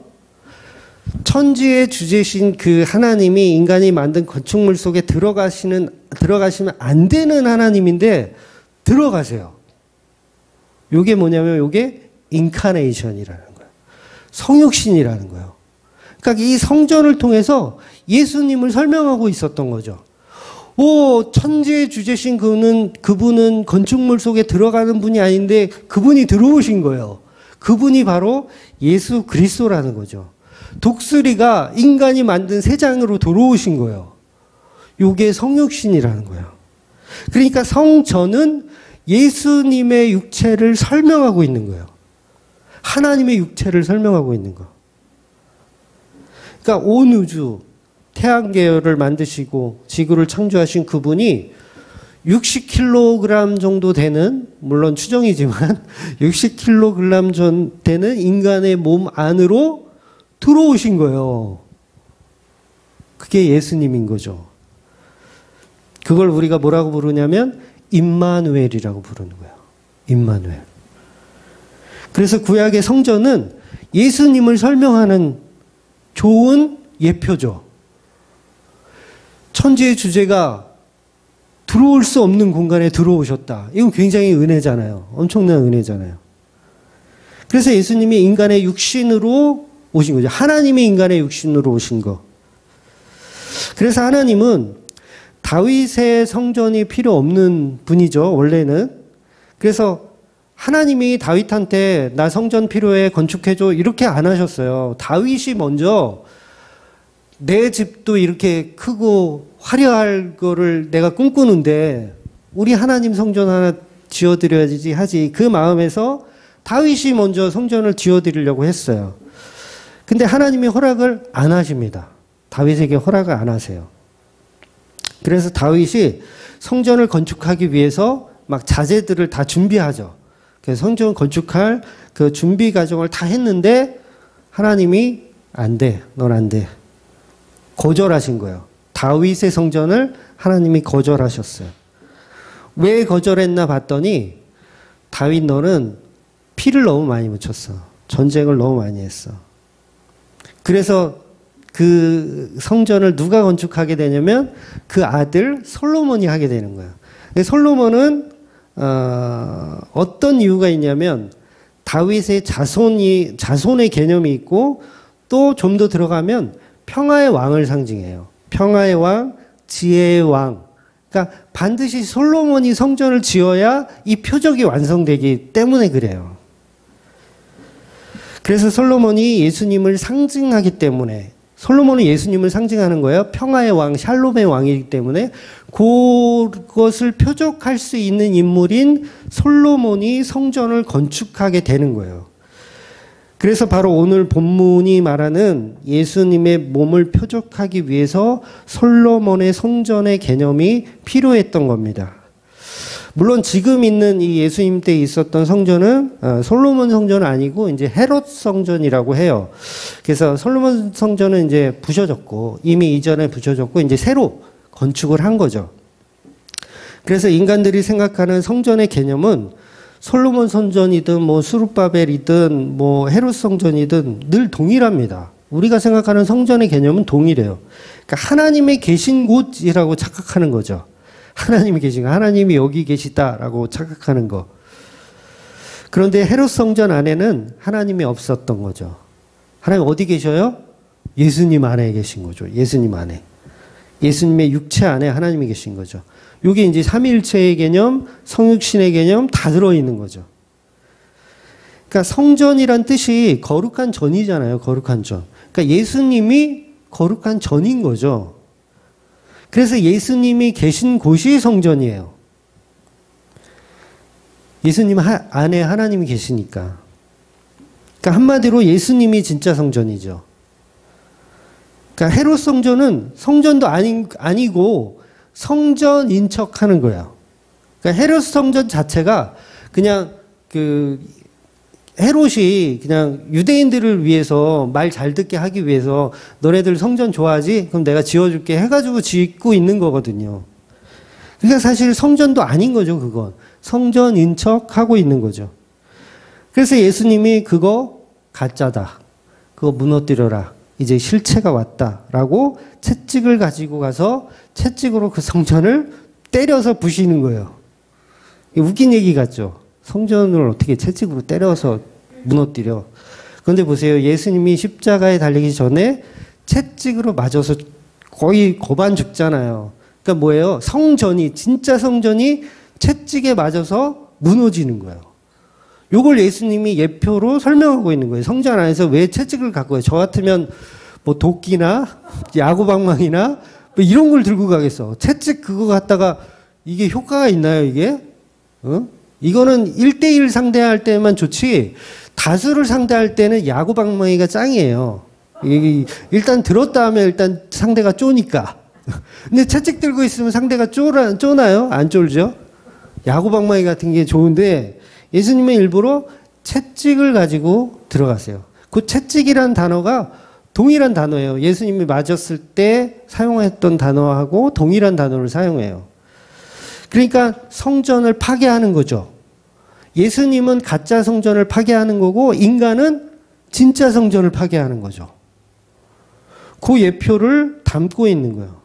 천지의 주제신 그 하나님이 인간이 만든 건축물 속에 들어가시면 안 되는 하나님인데 들어가세요. 요게 뭐냐면 요게 인카네이션이라는 거예요. 성육신이라는 거예요. 그러니까 이 성전을 통해서 예수님을 설명하고 있었던 거죠. 오, 천지의 주제신 그분은 건축물 속에 들어가는 분이 아닌데 그분이 들어오신 거예요. 그분이 바로 예수 그리스도라는 거죠. 독수리가 인간이 만든 세장으로 들어오신 거예요. 요게 성육신이라는 거예요. 그러니까 성전은 예수님의 육체를 설명하고 있는 거예요. 하나님의 육체를 설명하고 있는 거. 그러니까 온 우주, 태양계열을 만드시고 지구를 창조하신 그분이 60kg 정도 되는, 물론 추정이지만 60kg 되는 인간의 몸 안으로 들어오신 거예요. 그게 예수님인 거죠. 그걸 우리가 뭐라고 부르냐면 임마누엘이라고 부르는 거예요. 임마누엘. 그래서 구약의 성전은 예수님을 설명하는 좋은 예표죠. 천지의 주제가 들어올 수 없는 공간에 들어오셨다. 이건 굉장히 은혜잖아요. 엄청난 은혜잖아요. 그래서 예수님이 인간의 육신으로 오신 거죠. 하나님이 인간의 육신으로 오신 거. 그래서 하나님은 다윗의 성전이 필요 없는 분이죠. 원래는. 그래서 하나님이 다윗한테 나 성전 필요해 건축해줘 이렇게 안 하셨어요. 다윗이 먼저 내 집도 이렇게 크고 화려할 거를 내가 꿈꾸는데 우리 하나님 성전 하나 지어드려야지 하지. 그 마음에서 다윗이 먼저 성전을 지어드리려고 했어요. 근데 하나님이 허락을 안 하십니다. 다윗에게 허락을 안 하세요. 그래서 다윗이 성전을 건축하기 위해서 막 자재들을 다 준비하죠. 그래서 성전 건축할 그 준비 과정을 다 했는데 하나님이 안 돼. 넌 안 돼. 거절하신 거예요. 다윗의 성전을 하나님이 거절하셨어요. 왜 거절했나 봤더니 다윗 너는 피를 너무 많이 묻혔어. 전쟁을 너무 많이 했어. 그래서 그 성전을 누가 건축하게 되냐면 그 아들 솔로몬이 하게 되는 거예요. 솔로몬은 어떤 이유가 있냐면 다윗의 자손의 개념이 있고 또 좀 더 들어가면 평화의 왕을 상징해요. 평화의 왕, 지혜의 왕. 그러니까 반드시 솔로몬이 성전을 지어야 이 표적이 완성되기 때문에 그래요. 그래서 솔로몬이 예수님을 상징하기 때문에 솔로몬은 예수님을 상징하는 거예요. 평화의 왕, 샬롬의 왕이기 때문에 그것을 표적할 수 있는 인물인 솔로몬이 성전을 건축하게 되는 거예요. 그래서 바로 오늘 본문이 말하는 예수님의 몸을 표적하기 위해서 솔로몬의 성전의 개념이 필요했던 겁니다. 물론 지금 있는 이 예수님 때 있었던 성전은 솔로몬 성전은 아니고 이제 헤롯 성전이라고 해요. 그래서 솔로몬 성전은 이제 부셔졌고 이미 이전에 부셔졌고 이제 새로 건축을 한 거죠. 그래서 인간들이 생각하는 성전의 개념은 솔로몬 성전이든 뭐 수룹바벨이든 뭐 헤롯 성전이든 늘 동일합니다. 우리가 생각하는 성전의 개념은 동일해요. 그러니까 하나님의 계신 곳이라고 착각하는 거죠. 하나님이 계신 거, 하나님이 여기 계시다라고 착각하는 거. 그런데 헤롯 성전 안에는 하나님이 없었던 거죠. 하나님 어디 계셔요? 예수님 안에 계신 거죠. 예수님 안에. 예수님의 육체 안에 하나님이 계신 거죠. 이게 이제 삼위일체의 개념, 성육신의 개념 다 들어있는 거죠. 그러니까 성전이란 뜻이 거룩한 전이잖아요. 거룩한 전. 그러니까 예수님이 거룩한 전인 거죠. 그래서 예수님이 계신 곳이 성전이에요. 예수님 안에 하나님이 계시니까. 그러니까 한마디로 예수님이 진짜 성전이죠. 그러니까 헤롯 성전은 성전도 아니고 성전인 척 하는 거예요. 그러니까 헤롯 성전 자체가 그냥 헤롯이 그냥 유대인들을 위해서 말 잘 듣게 하기 위해서 너네들 성전 좋아하지? 그럼 내가 지어줄게 해가지고 짓고 있는 거거든요. 그러니까 사실 성전도 아닌 거죠, 그건. 성전인 척 하고 있는 거죠. 그래서 예수님이 그거 가짜다. 그거 무너뜨려라. 이제 실체가 왔다라고 채찍을 가지고 가서 채찍으로 그 성전을 때려서 부시는 거예요. 웃긴 얘기 같죠? 성전을 어떻게 채찍으로 때려서 무너뜨려. 그런데 보세요. 예수님이 십자가에 달리기 전에 채찍으로 맞아서 거의 고반 죽잖아요. 그러니까 뭐예요? 성전이, 진짜 성전이 채찍에 맞아서 무너지는 거예요. 요걸 예수님이 예표로 설명하고 있는 거예요. 성전 안에서 왜 채찍을 갖고 가요? 저 같으면 뭐 도끼나 야구방망이나 뭐 이런 걸 들고 가겠어. 채찍 그거 갖다가 이게 효과가 있나요, 이게? 이거는 1대1 상대할 때만 좋지, 다수를 상대할 때는 야구방망이가 짱이에요. 일단 들었다 하면 일단 상대가 쪼니까. 근데 채찍 들고 있으면 상대가 쪼나요? 안 쫄죠? 야구방망이 같은 게 좋은데 예수님은 일부러 채찍을 가지고 들어갔어요. 그 채찍이란 단어가 동일한 단어예요. 예수님이 맞았을 때 사용했던 단어하고 동일한 단어를 사용해요. 그러니까 성전을 파괴하는 거죠. 예수님은 가짜 성전을 파괴하는 거고 인간은 진짜 성전을 파괴하는 거죠. 그 예표를 담고 있는 거예요.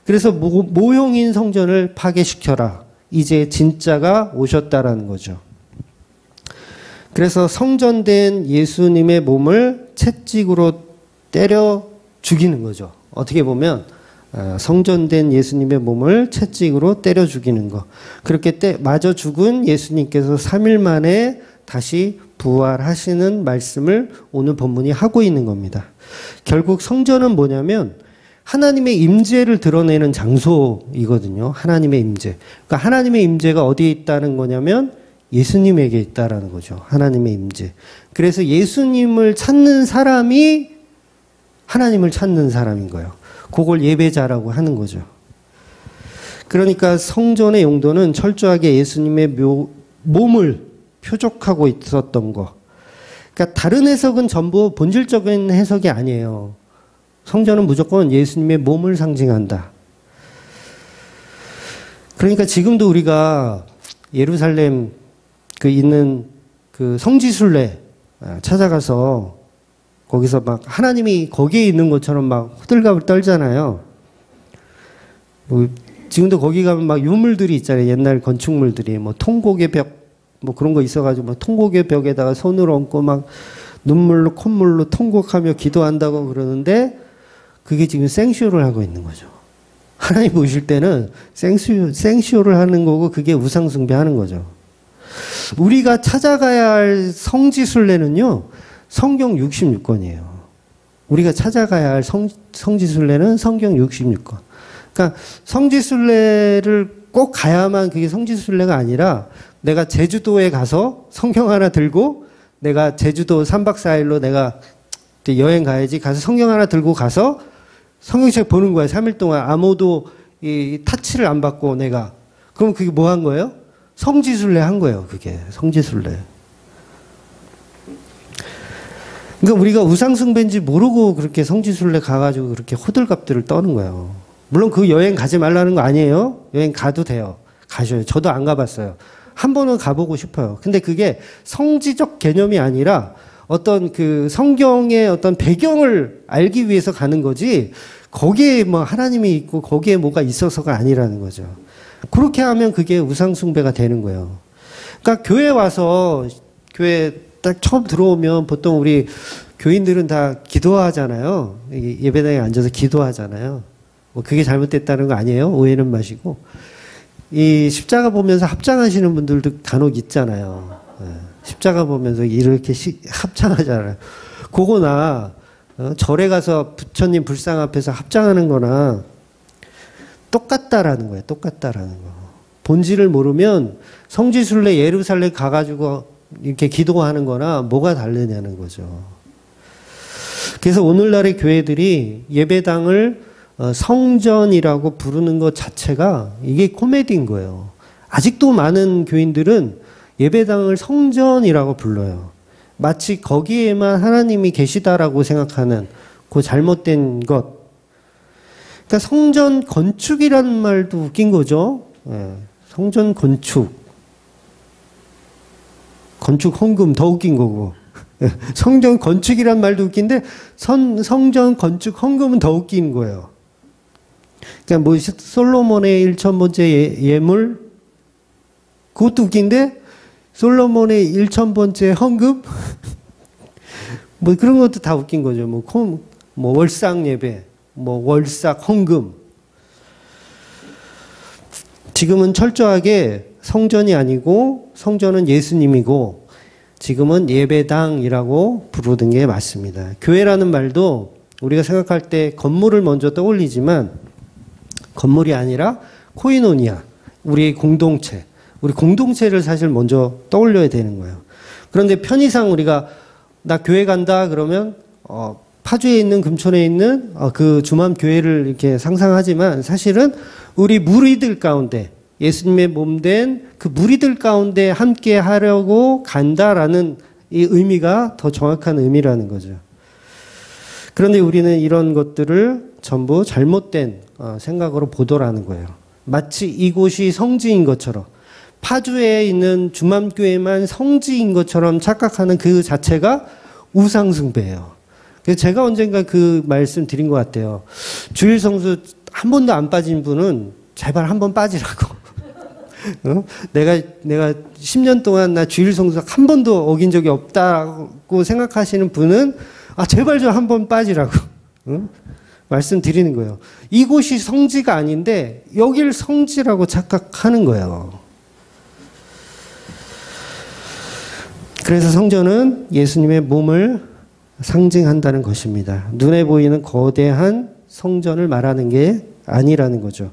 그래서 모형인 성전을 파괴시켜라. 이제 진짜가 오셨다라는 거죠. 그래서 성전된 예수님의 몸을 채찍으로 때려 죽이는 거죠. 어떻게 보면 성전된 예수님의 몸을 채찍으로 때려 죽이는 거. 그렇게 맞아 죽은 예수님께서 3일 만에 다시 부활하시는 말씀을 오늘 본문이 하고 있는 겁니다. 결국 성전은 뭐냐면 하나님의 임재를 드러내는 장소이거든요. 하나님의 임재. 그러니까 하나님의 임재가 어디에 있다는 거냐면 예수님에게 있다라는 거죠. 하나님의 임재. 그래서 예수님을 찾는 사람이 하나님을 찾는 사람인 거예요. 그걸 예배자라고 하는 거죠. 그러니까 성전의 용도는 철저하게 예수님의 몸을 표적하고 있었던 거. 그러니까 다른 해석은 전부 본질적인 해석이 아니에요. 성전은 무조건 예수님의 몸을 상징한다. 그러니까 지금도 우리가 예루살렘 있는 그 성지순례 찾아가서 거기서 막 하나님이 거기에 있는 것처럼 막 호들갑을 떨잖아요. 지금도 거기 가면 막 유물들이 있잖아요. 옛날 건축물들이 뭐 통곡의 벽 뭐 그런 거 있어가지고 막 통곡의 벽에다가 손을 얹고 막 눈물로 콧물로 통곡하며 기도한다고 그러는데 그게 지금 생쇼를 하고 있는 거죠. 하나님 보실 때는 생쇼를 하는 거고 그게 우상숭배하는 거죠. 우리가 찾아가야 할 성지순례는요. 성경 66권이에요. 우리가 찾아가야 할 성지순례는 성경 66권. 그러니까 성지순례를 꼭 가야만 그게 성지순례가 아니라 내가 제주도에 가서 성경 하나 들고 내가 제주도 3박 4일로 내가 여행 가야지 가서 성경 하나 들고 가서 성경책 보는 거야. 3일 동안 아무도 이 타치를 안 받고 내가. 그럼 그게 뭐 한 거예요? 성지순례 한 거예요. 그게 성지순례. 그러니까 우리가 우상숭배인지 모르고 그렇게 성지순례 가가지고 그렇게 호들갑들을 떠는 거예요. 물론 그 여행 가지 말라는 거 아니에요. 여행 가도 돼요. 가셔요. 저도 안 가봤어요. 한 번은 가보고 싶어요. 근데 그게 성지적 개념이 아니라 어떤 그 성경의 어떤 배경을 알기 위해서 가는 거지 거기에 뭐 하나님이 있고 거기에 뭐가 있어서가 아니라는 거죠. 그렇게 하면 그게 우상숭배가 되는 거예요. 그러니까 교회 와서 교회 딱 처음 들어오면 보통 우리 교인들은 다 기도하잖아요. 예배당에 앉아서 기도하잖아요. 뭐 그게 잘못됐다는 거 아니에요. 오해는 마시고. 이 십자가 보면서 합장하시는 분들도 간혹 있잖아요. 십자가 보면서 이렇게 합장하잖아요. 그거나 절에 가서 부처님 불상 앞에서 합장하는 거나 똑같다라는 거예요. 똑같다라는 거. 본질을 모르면 성지순례 예루살렘 가가지고 이렇게 기도하는 거나 뭐가 다르냐는 거죠. 그래서 오늘날의 교회들이 예배당을 성전이라고 부르는 것 자체가 이게 코미디인 거예요. 아직도 많은 교인들은 예배당을 성전이라고 불러요. 마치 거기에만 하나님이 계시다라고 생각하는 그 잘못된 것. 그러니까 성전 건축이라는 말도 웃긴 거죠. 성전 건축. 건축 헌금 더 웃긴 거고. 성전 건축이란 말도 웃긴데 성전 건축 헌금은 더 웃긴 거예요. 그러니까 뭐 솔로몬의 1000번째 예물 그것도 웃긴데 솔로몬의 1000번째 헌금 뭐 그런 것도 다 웃긴 거죠. 뭐 월삭 예배, 뭐 월삭 헌금. 지금은 철저하게 성전이 아니고 성전은 예수님이고 지금은 예배당이라고 부르는 게 맞습니다. 교회라는 말도 우리가 생각할 때 건물을 먼저 떠올리지만 건물이 아니라 코이노니아, 우리의 공동체, 우리 공동체를 사실 먼저 떠올려야 되는 거예요. 그런데 편의상 우리가 나 교회 간다 그러면 파주에 있는 금촌에 있는 그 주맘 교회를 이렇게 상상하지만 사실은 우리 무리들 가운데 예수님의 몸된 그 무리들 가운데 함께 하려고 간다라는 이 의미가 더 정확한 의미라는 거죠. 그런데 우리는 이런 것들을 전부 잘못된 생각으로 보도라는 거예요. 마치 이곳이 성지인 것처럼 파주에 있는 주맘교회만 성지인 것처럼 착각하는 그 자체가 우상숭배예요. 그래서 제가 언젠가 그 말씀 드린 것 같아요. 주일 성수 한 번도 안 빠진 분은 제발 한 번 빠지라고. 내가 10년 동안 나 주일 성수 한 번도 어긴 적이 없다고 생각하시는 분은 제발 좀 한 번 빠지라고. 말씀드리는 거예요. 이곳이 성지가 아닌데 여길 성지라고 착각하는 거예요. 그래서 성전은 예수님의 몸을 상징한다는 것입니다. 눈에 보이는 거대한 성전을 말하는 게 아니라는 거죠.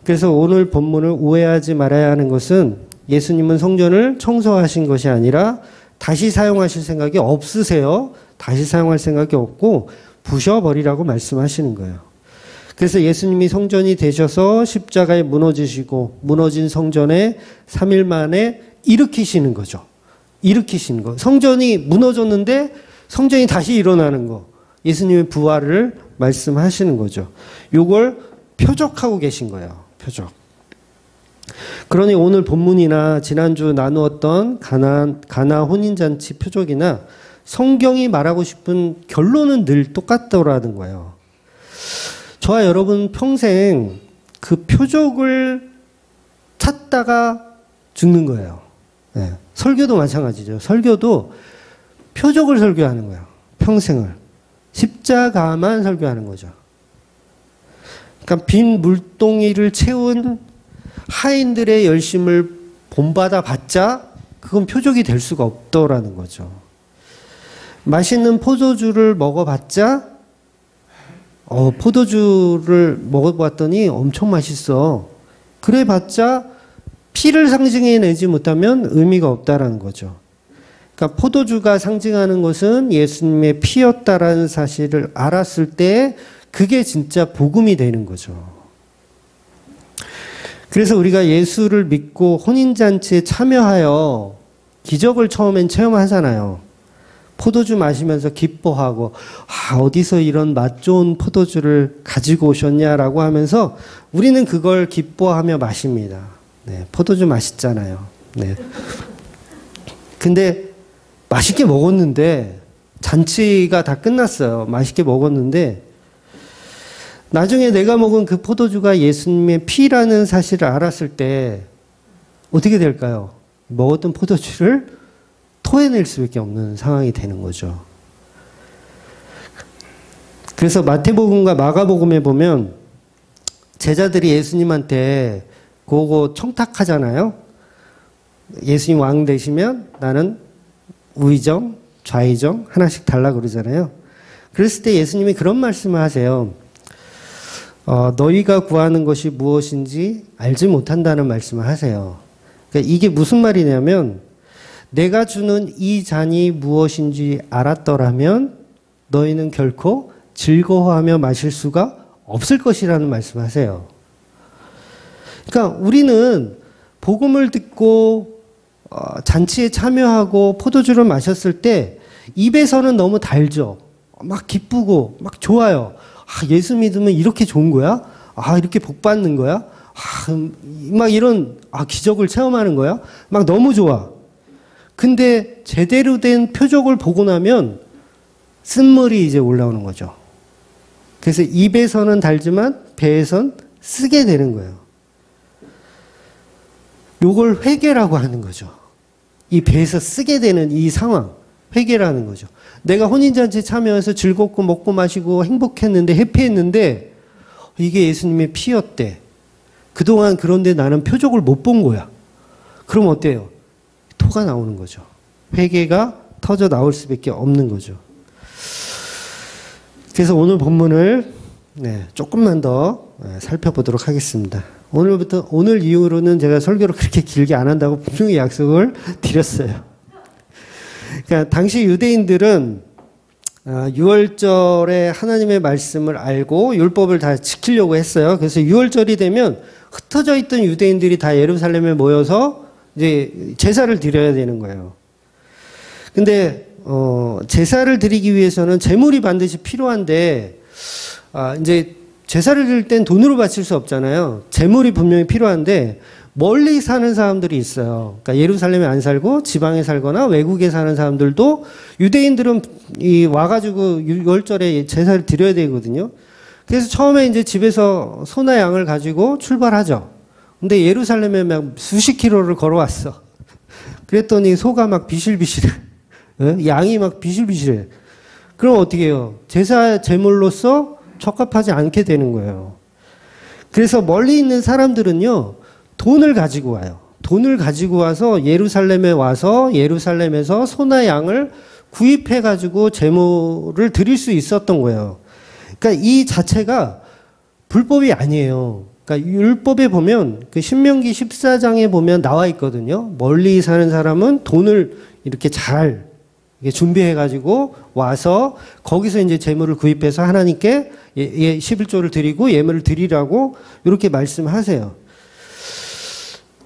그래서 오늘 본문을 오해하지 말아야 하는 것은 예수님은 성전을 청소하신 것이 아니라 다시 사용하실 생각이 없으세요. 다시 사용할 생각이 없고 부셔버리라고 말씀하시는 거예요. 그래서 예수님이 성전이 되셔서 십자가에 무너지시고 무너진 성전에 3일 만에 일으키시는 거죠. 일으키시는 거. 성전이 무너졌는데 성전이 다시 일어나는 거. 예수님의 부활을 말씀하시는 거죠. 요걸 표적하고 계신 거예요. 표적. 그러니 오늘 본문이나 지난주 나누었던 가나 혼인잔치 표적이나 성경이 말하고 싶은 결론은 늘 똑같더라는 거예요. 저와 여러분 평생 그 표적을 찾다가 죽는 거예요. 네. 설교도 마찬가지죠. 설교도 표적을 설교하는 거예요. 평생을. 십자가만 설교하는 거죠. 그러니까 빈 물동이를 채운 하인들의 열심을 본받아 봤자 그건 표적이 될 수가 없더라는 거죠. 맛있는 포도주를 먹어봤자 포도주를 먹어봤더니 엄청 맛있어. 그래봤자 피를 상징해내지 못하면 의미가 없다라는 거죠. 그러니까 포도주가 상징하는 것은 예수님의 피였다라는 사실을 알았을 때 그게 진짜 복음이 되는 거죠. 그래서 우리가 예수를 믿고 혼인잔치에 참여하여 기적을 처음엔 체험하잖아요. 포도주 마시면서 기뻐하고 어디서 이런 맛 좋은 포도주를 가지고 오셨냐라고 하면서 우리는 그걸 기뻐하며 마십니다. 네, 포도주 맛있잖아요. 네. 근데 맛있게 먹었는데 잔치가 다 끝났어요. 맛있게 먹었는데 나중에 내가 먹은 그 포도주가 예수님의 피라는 사실을 알았을 때 어떻게 될까요? 먹었던 포도주를 토해낼 수밖에 없는 상황이 되는 거죠. 그래서 마태복음과 마가복음에 보면 제자들이 예수님한테 그거 청탁하잖아요. 예수님 왕 되시면 나는 우의정, 좌의정 하나씩 달라 그러잖아요. 그랬을 때 예수님이 그런 말씀을 하세요. 너희가 구하는 것이 무엇인지 알지 못한다는 말씀을 하세요. 그러니까 이게 무슨 말이냐면 내가 주는 이 잔이 무엇인지 알았더라면 너희는 결코 즐거워하며 마실 수가 없을 것이라는 말씀을 하세요. 그러니까 우리는 복음을 듣고 잔치에 참여하고 포도주를 마셨을 때 입에서는 너무 달죠. 막 기쁘고 막 좋아요. 예수 믿으면 이렇게 좋은 거야? 이렇게 복 받는 거야? 막 이런 기적을 체험하는 거야? 막 너무 좋아. 근데 제대로 된 표적을 보고 나면 쓴물이 이제 올라오는 거죠. 그래서 입에서는 달지만 배에선 쓰게 되는 거예요. 요걸 회개라고 하는 거죠. 이 배에서 쓰게 되는 이 상황, 회개라는 거죠. 내가 혼인잔치에 참여해서 즐겁고 먹고 마시고 행복했는데 해피했는데 이게 예수님의 피였대. 그동안 그런데 나는 표적을 못 본 거야. 그럼 어때요? 토가 나오는 거죠. 회개가 터져 나올 수밖에 없는 거죠. 그래서 오늘 본문을 조금만 더 살펴보도록 하겠습니다. 오늘 이후로는 제가 설교를 그렇게 길게 안 한다고 분명히 약속을 드렸어요. 그러니까 당시 유대인들은 6월절에 하나님의 말씀을 알고 율법을 다 지키려고 했어요. 그래서 6월절이 되면 흩어져 있던 유대인들이 다 예루살렘에 모여서 이제 제사를 드려야 되는 거예요. 근데 제사를 드리기 위해서는 제물이 반드시 필요한데 이제 제사를 드릴 땐 돈으로 바칠 수 없잖아요. 제물이 분명히 필요한데 멀리 사는 사람들이 있어요. 그러니까 예루살렘에 안 살고 지방에 살거나 외국에 사는 사람들도 유대인들은 와가지고 6월절에 제사를 드려야 되거든요. 그래서 처음에 이제 집에서 소나 양을 가지고 출발하죠. 근데 예루살렘에 막 수십 킬로를 걸어왔어. 그랬더니 소가 막 비실비실해. 양이 막 비실비실해. 그럼 어떻게 해요? 제사 제물로서 적합하지 않게 되는 거예요. 그래서 멀리 있는 사람들은요, 돈을 가지고 와요. 돈을 가지고 와서 예루살렘에 와서 예루살렘에서 소나 양을 구입해가지고 제물을 드릴 수 있었던 거예요. 그러니까 이 자체가 불법이 아니에요. 그러니까 율법에 보면 그 신명기 14장에 보면 나와 있거든요. 멀리 사는 사람은 돈을 이렇게 잘 이게 준비해가지고 와서 거기서 이제 재물을 구입해서 하나님께 11조를 드리고 예물을 드리라고 이렇게 말씀하세요.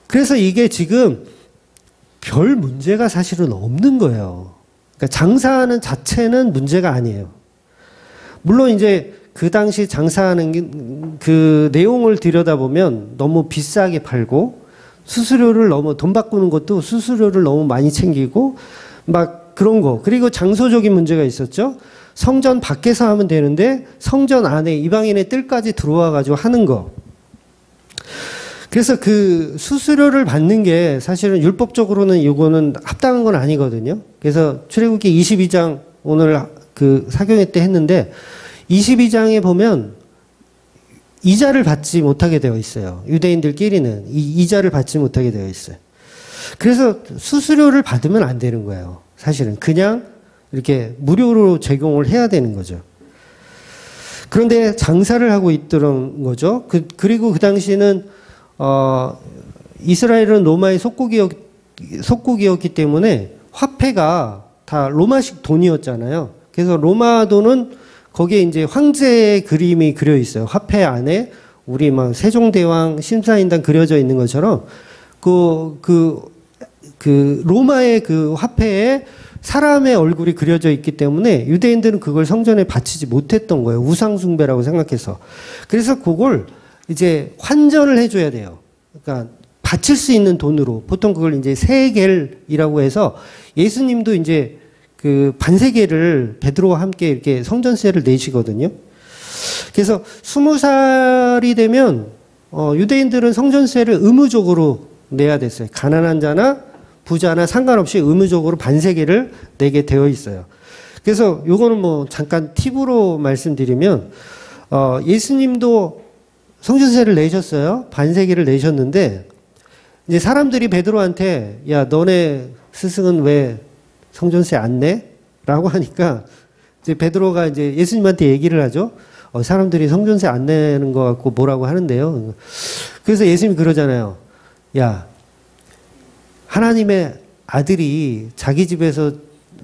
그래서 이게 지금 별 문제가 사실은 없는 거예요. 그러니까 장사하는 자체는 문제가 아니에요. 물론 이제 그 당시 장사하는 그 내용을 들여다보면 너무 비싸게 팔고 수수료를 너무 돈 바꾸는 것도 수수료를 너무 많이 챙기고 막 그런 거. 그리고 장소적인 문제가 있었죠. 성전 밖에서 하면 되는데 성전 안에 이방인의 뜰까지 들어와 가지고 하는 거. 그래서 그 수수료를 받는 게 사실은 율법적으로는 이거는 합당한 건 아니거든요. 그래서 출애굽기 22장 오늘 그 사경회 때 했는데 22장에 보면 이자를 받지 못하게 되어 있어요. 유대인들끼리는 이자를 받지 못하게 되어 있어요. 그래서 수수료를 받으면 안 되는 거예요. 사실은 그냥 이렇게 무료로 제공을 해야 되는 거죠. 그런데 장사를 하고 있던 거죠. 그리고 그 당시에는 이스라엘은 로마의 속국이었기 때문에 화폐가 다 로마식 돈이었잖아요. 그래서 로마 돈은 거기에 이제 황제의 그림이 그려 있어요. 화폐 안에 우리 막 세종대왕 심사인단 그려져 있는 것처럼 그 로마의 그 화폐에 사람의 얼굴이 그려져 있기 때문에 유대인들은 그걸 성전에 바치지 못했던 거예요. 우상숭배라고 생각해서. 그래서 그걸 이제 환전을 해줘야 돼요. 그러니까 바칠 수 있는 돈으로. 보통 그걸 이제 세겔이라고 해서 예수님도 이제 그 반세겔을 베드로와 함께 이렇게 성전세를 내시거든요. 그래서 20살이 되면 유대인들은 성전세를 의무적으로 내야 됐어요. 가난한 자나 부자나 상관없이 의무적으로 반세겔을 내게 되어 있어요. 그래서 요거는 뭐 잠깐 팁으로 말씀드리면 예수님도 성전세를 내셨어요. 반세겔을 내셨는데 이제 사람들이 베드로한테 야 너네 스승은 왜 성전세 안 내? 라고 하니까 이제 베드로가 이제 예수님한테 얘기를 하죠. 사람들이 성전세 안 내는 것 같고 뭐라고 하는데요. 그래서 예수님이 그러잖아요. 야, 하나님의 아들이 자기 집에서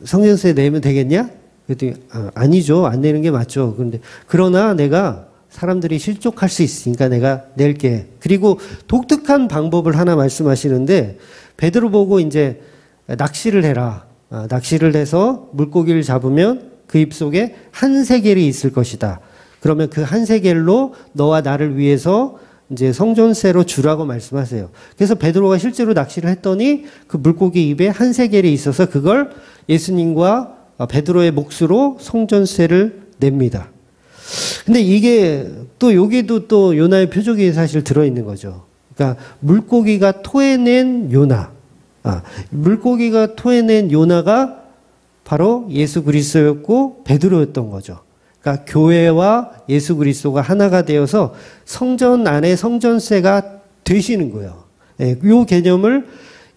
성전세 내면 되겠냐? 그랬더니 아니죠. 안 내는 게 맞죠. 그런데 그러나 내가 사람들이 실족할 수 있으니까 내가 낼게. 그리고 독특한 방법을 하나 말씀하시는데 베드로 보고 이제 낚시를 해라. 낚시를 해서 물고기를 잡으면 그 입속에 한 세겔이 있을 것이다. 그러면 그 한 세겔로 너와 나를 위해서 이제 성전세로 주라고 말씀하세요. 그래서 베드로가 실제로 낚시를 했더니 그 물고기 입에 한 세겔이 있어서 그걸 예수님과 베드로의 몫으로 성전세를 냅니다. 근데 이게 또 여기도 또 요나의 표적이 사실 들어있는 거죠. 그러니까 물고기가 토해낸 요나. 물고기가 토해낸 요나가 바로 예수 그리스도였고 베드로였던 거죠. 그러니까 교회와 예수 그리스도가 하나가 되어서 성전 안에 성전세가 되시는 거예요. 이 개념을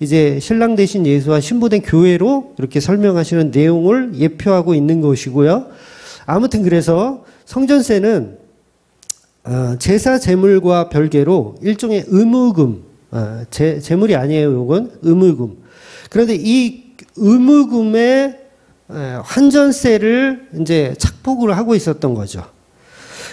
이제 신랑 되신 예수와 신부된 교회로 이렇게 설명하시는 내용을 예표하고 있는 것이고요. 아무튼 그래서 성전세는 제사 제물과 별개로 일종의 의무금, 제물이 아니에요. 이건 의무금. 그런데 이 의무금의 환전세를 이제 착복을 하고 있었던 거죠.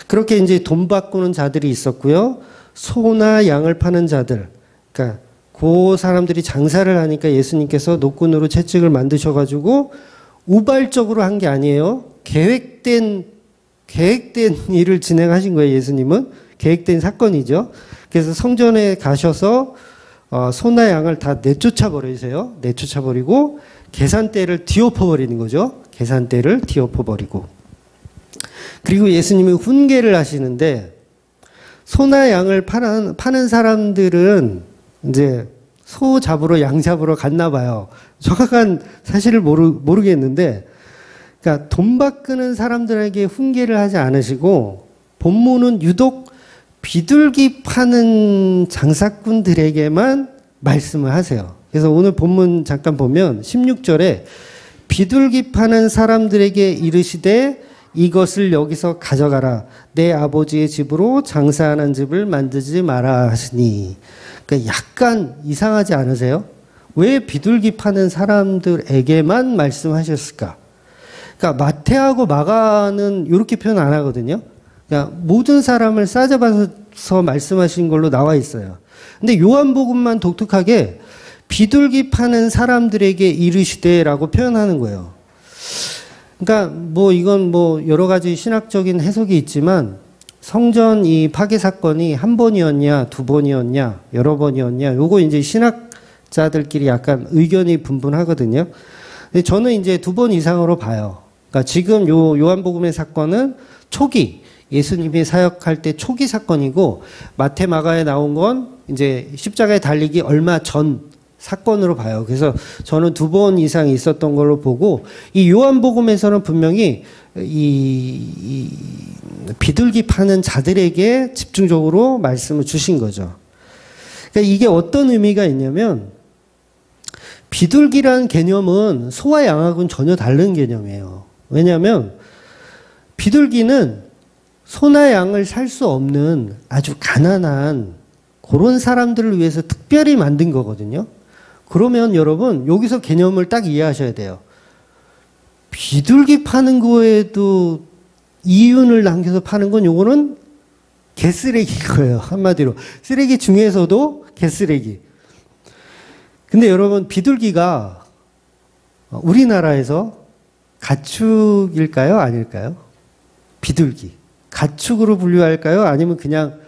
그렇게 이제 돈 바꾸는 자들이 있었고요. 소나 양을 파는 자들. 그러니까 그 사람들이 장사를 하니까 예수님께서 노끈으로 채찍을 만드셔가지고 우발적으로 한 게 아니에요. 계획된 일을 진행하신 거예요. 예수님은 계획된 사건이죠. 그래서 성전에 가셔서 소나 양을 다 내쫓아 버리세요. 내쫓아 버리고 계산대를 뒤엎어 버리는 거죠. 계산대를 뒤엎어 버리고. 그리고 예수님이 훈계를 하시는데 소나 양을 파는 사람들은 이제 소 잡으러 양 잡으러 갔나 봐요. 정확한 사실을 모르겠는데 그러니까 돈 바꾸는 사람들에게 훈계를 하지 않으시고 본문은 유독 비둘기 파는 장사꾼들에게만 말씀을 하세요. 그래서 오늘 본문 잠깐 보면 16절에 비둘기 파는 사람들에게 이르시되 이것을 여기서 가져가라. 내 아버지의 집으로 장사하는 집을 만들지 마라 하시니. 그러니까 약간 이상하지 않으세요? 왜 비둘기 파는 사람들에게만 말씀하셨을까? 그러니까 마태하고 마가는 이렇게 표현 안 하거든요. 그러니까 모든 사람을 싸잡아서 말씀하신 걸로 나와 있어요. 근데 요한복음만 독특하게 비둘기 파는 사람들에게 이르시되라고 표현하는 거예요. 그러니까 뭐 이건 뭐 여러 가지 신학적인 해석이 있지만 성전 이 파괴 사건이 한 번이었냐, 두 번이었냐, 여러 번이었냐, 요거 이제 신학자들끼리 약간 의견이 분분하거든요. 근데 저는 이제 두 번 이상으로 봐요. 그러니까 지금 요한복음의 사건은 초기, 예수님이 사역할 때 초기 사건이고, 마태, 마가에 나온 건 이제 십자가에 달리기 얼마 전 사건으로 봐요. 그래서 저는 두 번 이상 있었던 걸로 보고, 이 요한복음에서는 분명히 이 비둘기 파는 자들에게 집중적으로 말씀을 주신 거죠. 그러니까 이게 어떤 의미가 있냐면, 비둘기라는 개념은 소와 양하고는 전혀 다른 개념이에요. 왜냐하면 비둘기는 소나 양을 살 수 없는 아주 가난한 그런 사람들을 위해서 특별히 만든 거거든요. 그러면 여러분 여기서 개념을 딱 이해하셔야 돼요. 비둘기 파는 거에도 이윤을 남겨서 파는 건 요거는 개쓰레기인 거예요. 한마디로. 쓰레기 중에서도 개쓰레기. 근데 여러분 비둘기가 우리나라에서 가축일까요? 아닐까요? 비둘기. 가축으로 분류할까요? 아니면 그냥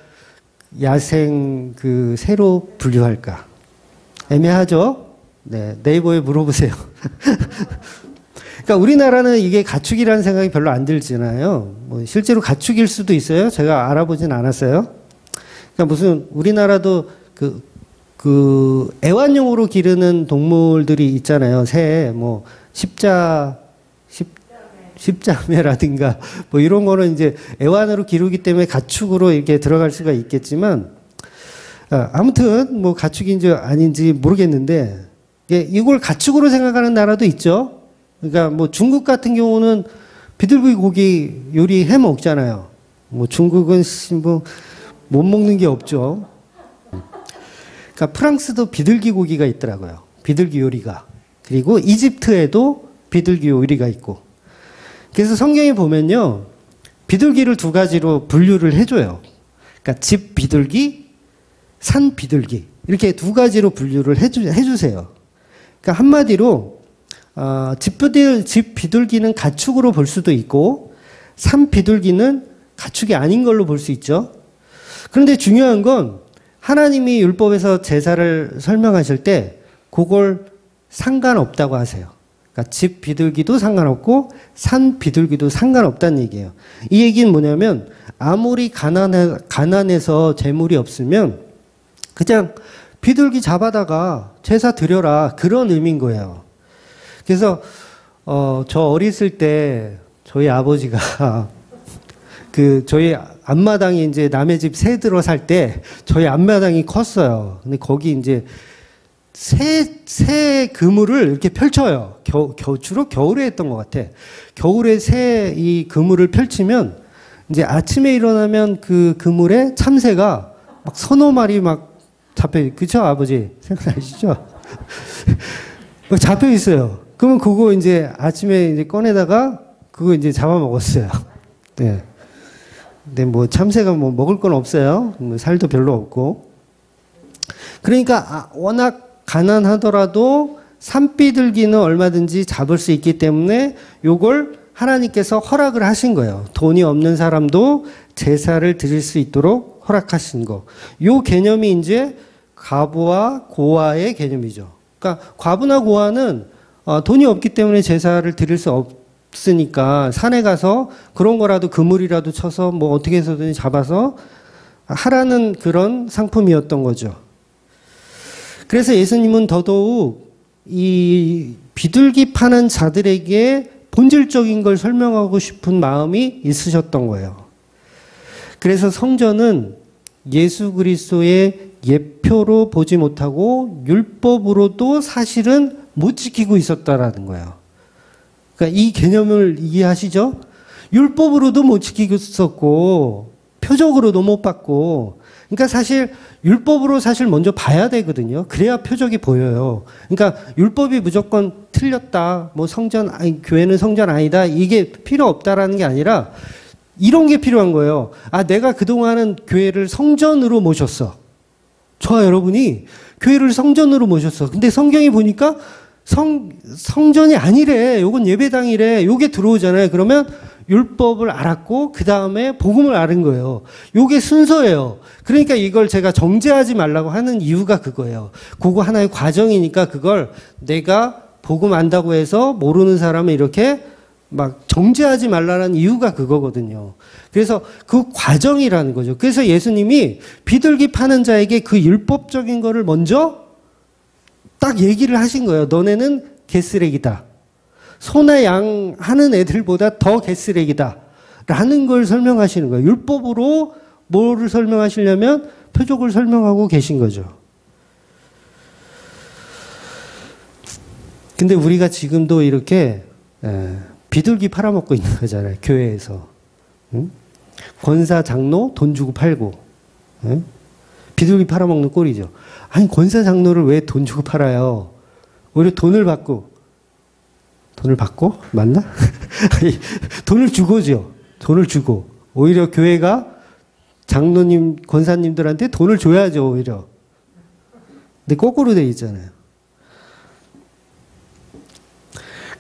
야생 새로 분류할까? 애매하죠? 네, 네이버에 물어보세요. 그러니까 우리나라는 이게 가축이라는 생각이 별로 안 들잖아요. 뭐 실제로 가축일 수도 있어요. 제가 알아보진 않았어요. 그러니까 무슨 우리나라도 애완용으로 기르는 동물들이 있잖아요. 새, 뭐 십자매라든가 뭐 이런 거는 이제 애완으로 기르기 때문에 가축으로 이렇게 들어갈 수가 있겠지만, 아무튼 뭐 가축인지 아닌지 모르겠는데 이걸 가축으로 생각하는 나라도 있죠. 그러니까 뭐 중국 같은 경우는 비둘기 고기 요리해 먹잖아요. 뭐 중국은 뭐 못 먹는 게 없죠. 그러니까 프랑스도 비둘기 고기가 있더라고요. 비둘기 요리가. 그리고 이집트에도 비둘기 요리가 있고. 그래서 성경에 보면요, 비둘기를 두 가지로 분류를 해줘요. 그러니까 집 비둘기, 산 비둘기, 이렇게 두 가지로 분류를 해주세요. 그러니까 한마디로 집 비둘기는 가축으로 볼 수도 있고 산 비둘기는 가축이 아닌 걸로 볼 수 있죠. 그런데 중요한 건 하나님이 율법에서 제사를 설명하실 때 그걸 상관없다고 하세요. 그러니까 집 비둘기도 상관없고 산 비둘기도 상관없다는 얘기예요. 이 얘기는 뭐냐면 아무리 가난해서 재물이 없으면 그냥 비둘기 잡아다가 제사 드려라, 그런 의미인 거예요. 그래서 저 어렸을 때 저희 아버지가 저희 앞마당에 이제 남의 집 새 들어 살 때 저희 앞마당이 컸어요. 근데 거기 이제 새 그물을 이렇게 펼쳐요. 주로 겨울에 했던 것 같아. 겨울에 새 이 그물을 펼치면 이제 아침에 일어나면 그 그물에 참새가 막 서너 마리 막 그쵸, 아버지? 생각나시죠? 잡혀 있어요. 그러면 그거 이제 아침에 이제 꺼내다가 그거 이제 잡아먹었어요. 네. 근데 뭐 참새가 뭐 먹을 건 없어요. 뭐 살도 별로 없고. 그러니까 워낙 가난하더라도 산비둘기는 얼마든지 잡을 수 있기 때문에 요걸 하나님께서 허락을 하신 거예요. 돈이 없는 사람도 제사를 드릴 수 있도록 허락하신 거. 요 개념이 이제 과부와 고아의 개념이죠. 그러니까 과부나 고아는 돈이 없기 때문에 제사를 드릴 수 없으니까 산에 가서 그런 거라도 그물이라도 쳐서 뭐 어떻게 해서든 잡아서 하라는 그런 상품이었던 거죠. 그래서 예수님은 더더욱 이 비둘기 파는 자들에게 본질적인 걸 설명하고 싶은 마음이 있으셨던 거예요. 그래서 성전은 예수 그리스도의 예표로 보지 못하고 율법으로도 사실은 못 지키고 있었다라는 거예요. 그러니까 이 개념을 이해하시죠? 율법으로도 못 지키고 있었고 표적으로도 못 받고 그러니까 사실 율법으로 사실 먼저 봐야 되거든요. 그래야 표적이 보여요. 그러니까 율법이 무조건 틀렸다, 뭐 성전, 아니, 교회는 성전 아니다, 이게 필요 없다라는 게 아니라 이런 게 필요한 거예요. 아, 내가 그동안은 교회를 성전으로 모셨어. 저와 여러분이 교회를 성전으로 모셨어. 근데 성경이 보니까 성전이 아니래. 요건 예배당이래. 요게 들어오잖아요. 그러면 율법을 알았고 그 다음에 복음을 알은 거예요. 요게 순서예요. 그러니까 이걸 제가 정죄하지 말라고 하는 이유가 그거예요. 그거 하나의 과정이니까 그걸 내가 복음 안다고 해서 모르는 사람을 이렇게 막 정죄하지 말라는 이유가 그거거든요. 그래서 그 과정이라는 거죠. 그래서 예수님이 비둘기 파는 자에게 그 율법적인 거를 먼저 딱 얘기를 하신 거예요. 너네는 개쓰레기다. 소나 양 하는 애들보다 더 개쓰레기다. 라는 걸 설명하시는 거예요. 율법으로 뭐를 설명하시려면 표적을 설명하고 계신 거죠. 근데 우리가 지금도 이렇게 비둘기 팔아먹고 있는 거잖아요. 교회에서. 응? 권사, 장로 돈 주고 팔고. 응? 비둘기 팔아먹는 꼴이죠. 아니 권사, 장로를 왜 돈 주고 팔아요? 오히려 돈을 받고 맞나? 돈을 주고죠. 돈을 주고 오히려 교회가 장로님, 권사님들한테 돈을 줘야죠. 오히려. 근데 거꾸로 돼 있잖아요.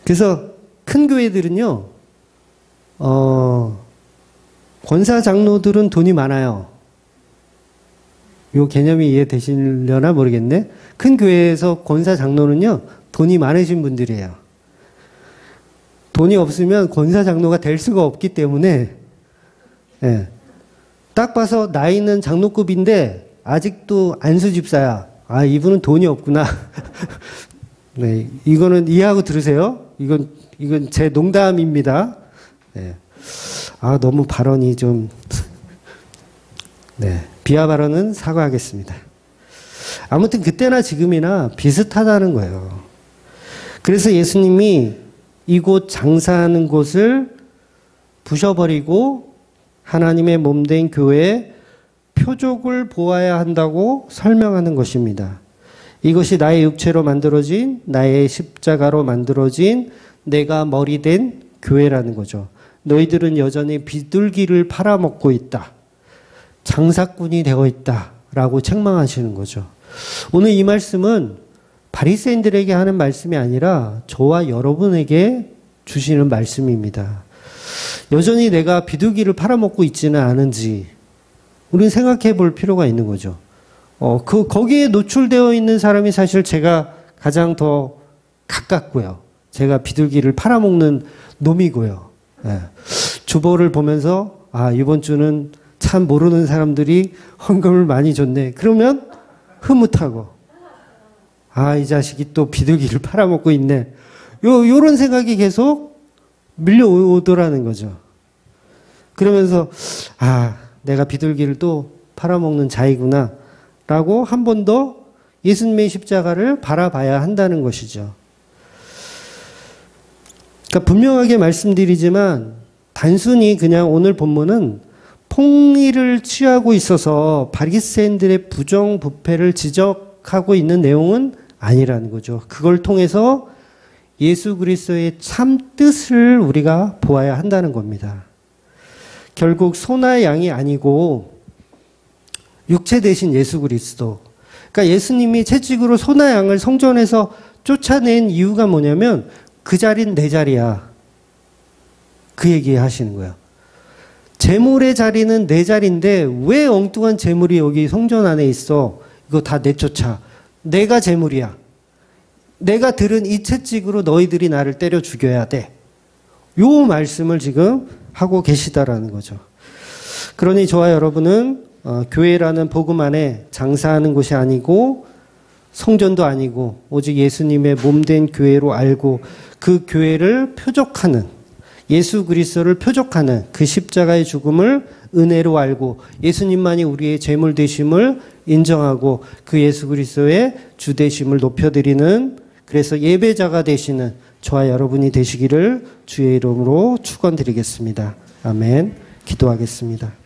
그래서 큰 교회들은요, 권사 장로들은 돈이 많아요. 요 개념이 이해되시려나 모르겠네. 큰 교회에서 권사 장로는요, 돈이 많으신 분들이에요. 돈이 없으면 권사 장로가 될 수가 없기 때문에, 예. 딱 봐서 나이는 장로급인데, 아직도 안수 집사야. 아, 이분은 돈이 없구나. 네, 이거는 이해하고 들으세요. 이건 제 농담입니다. 네. 아, 너무 발언이 좀, 네. 비하 발언은 사과하겠습니다. 아무튼 그때나 지금이나 비슷하다는 거예요. 그래서 예수님이 이곳 장사하는 곳을 부셔버리고 하나님의 몸된 교회에 표적을 보아야 한다고 설명하는 것입니다. 이것이 나의 육체로 만들어진, 나의 십자가로 만들어진 내가 머리 된 교회라는 거죠. 너희들은 여전히 비둘기를 팔아먹고 있다. 장사꾼이 되어 있다. 라고 책망하시는 거죠. 오늘 이 말씀은 바리새인들에게 하는 말씀이 아니라 저와 여러분에게 주시는 말씀입니다. 여전히 내가 비둘기를 팔아먹고 있지는 않은지 우리는 생각해 볼 필요가 있는 거죠. 거기에 노출되어 있는 사람이 사실 제가 가장 더 가깝고요. 제가 비둘기를 팔아먹는 놈이고요. 예. 주보를 보면서, 아, 이번 주는 참 모르는 사람들이 헌금을 많이 줬네. 그러면 흐뭇하고, 아, 이 자식이 또 비둘기를 팔아먹고 있네. 요런 생각이 계속 밀려오더라는 거죠. 그러면서, 아, 내가 비둘기를 또 팔아먹는 자이구나. 라고 한 번 더 예수님의 십자가를 바라봐야 한다는 것이죠. 그러니까 분명하게 말씀드리지만 단순히 그냥 오늘 본문은 폭리를 취하고 있어서 바리새인들의 부정부패를 지적하고 있는 내용은 아니라는 거죠. 그걸 통해서 예수 그리스도의 참 뜻을 우리가 보아야 한다는 겁니다. 결국 소나 양이 아니고 육체 대신 예수 그리스도. 그러니까 예수님이 채찍으로 소나 양을 성전에서 쫓아낸 이유가 뭐냐면 그 자리는 내 자리야. 그 얘기 하시는 거야. 재물의 자리는 내 자리인데 왜 엉뚱한 재물이 여기 성전 안에 있어? 이거 다 내쫓아. 내가 재물이야. 내가 들은 이 채찍으로 너희들이 나를 때려 죽여야 돼. 요 말씀을 지금 하고 계시다라는 거죠. 그러니 저와 여러분은 교회라는 복음 안에 장사하는 곳이 아니고 성전도 아니고 오직 예수님의 몸된 교회로 알고 그 교회를 표적하는 예수 그리스도를 표적하는 그 십자가의 죽음을 은혜로 알고 예수님만이 우리의 제물 되심을 인정하고 그 예수 그리스도의 주 되심을 높여드리는 그래서 예배자가 되시는 저와 여러분이 되시기를 주의 이름으로 축원드리겠습니다. 아멘. 기도하겠습니다.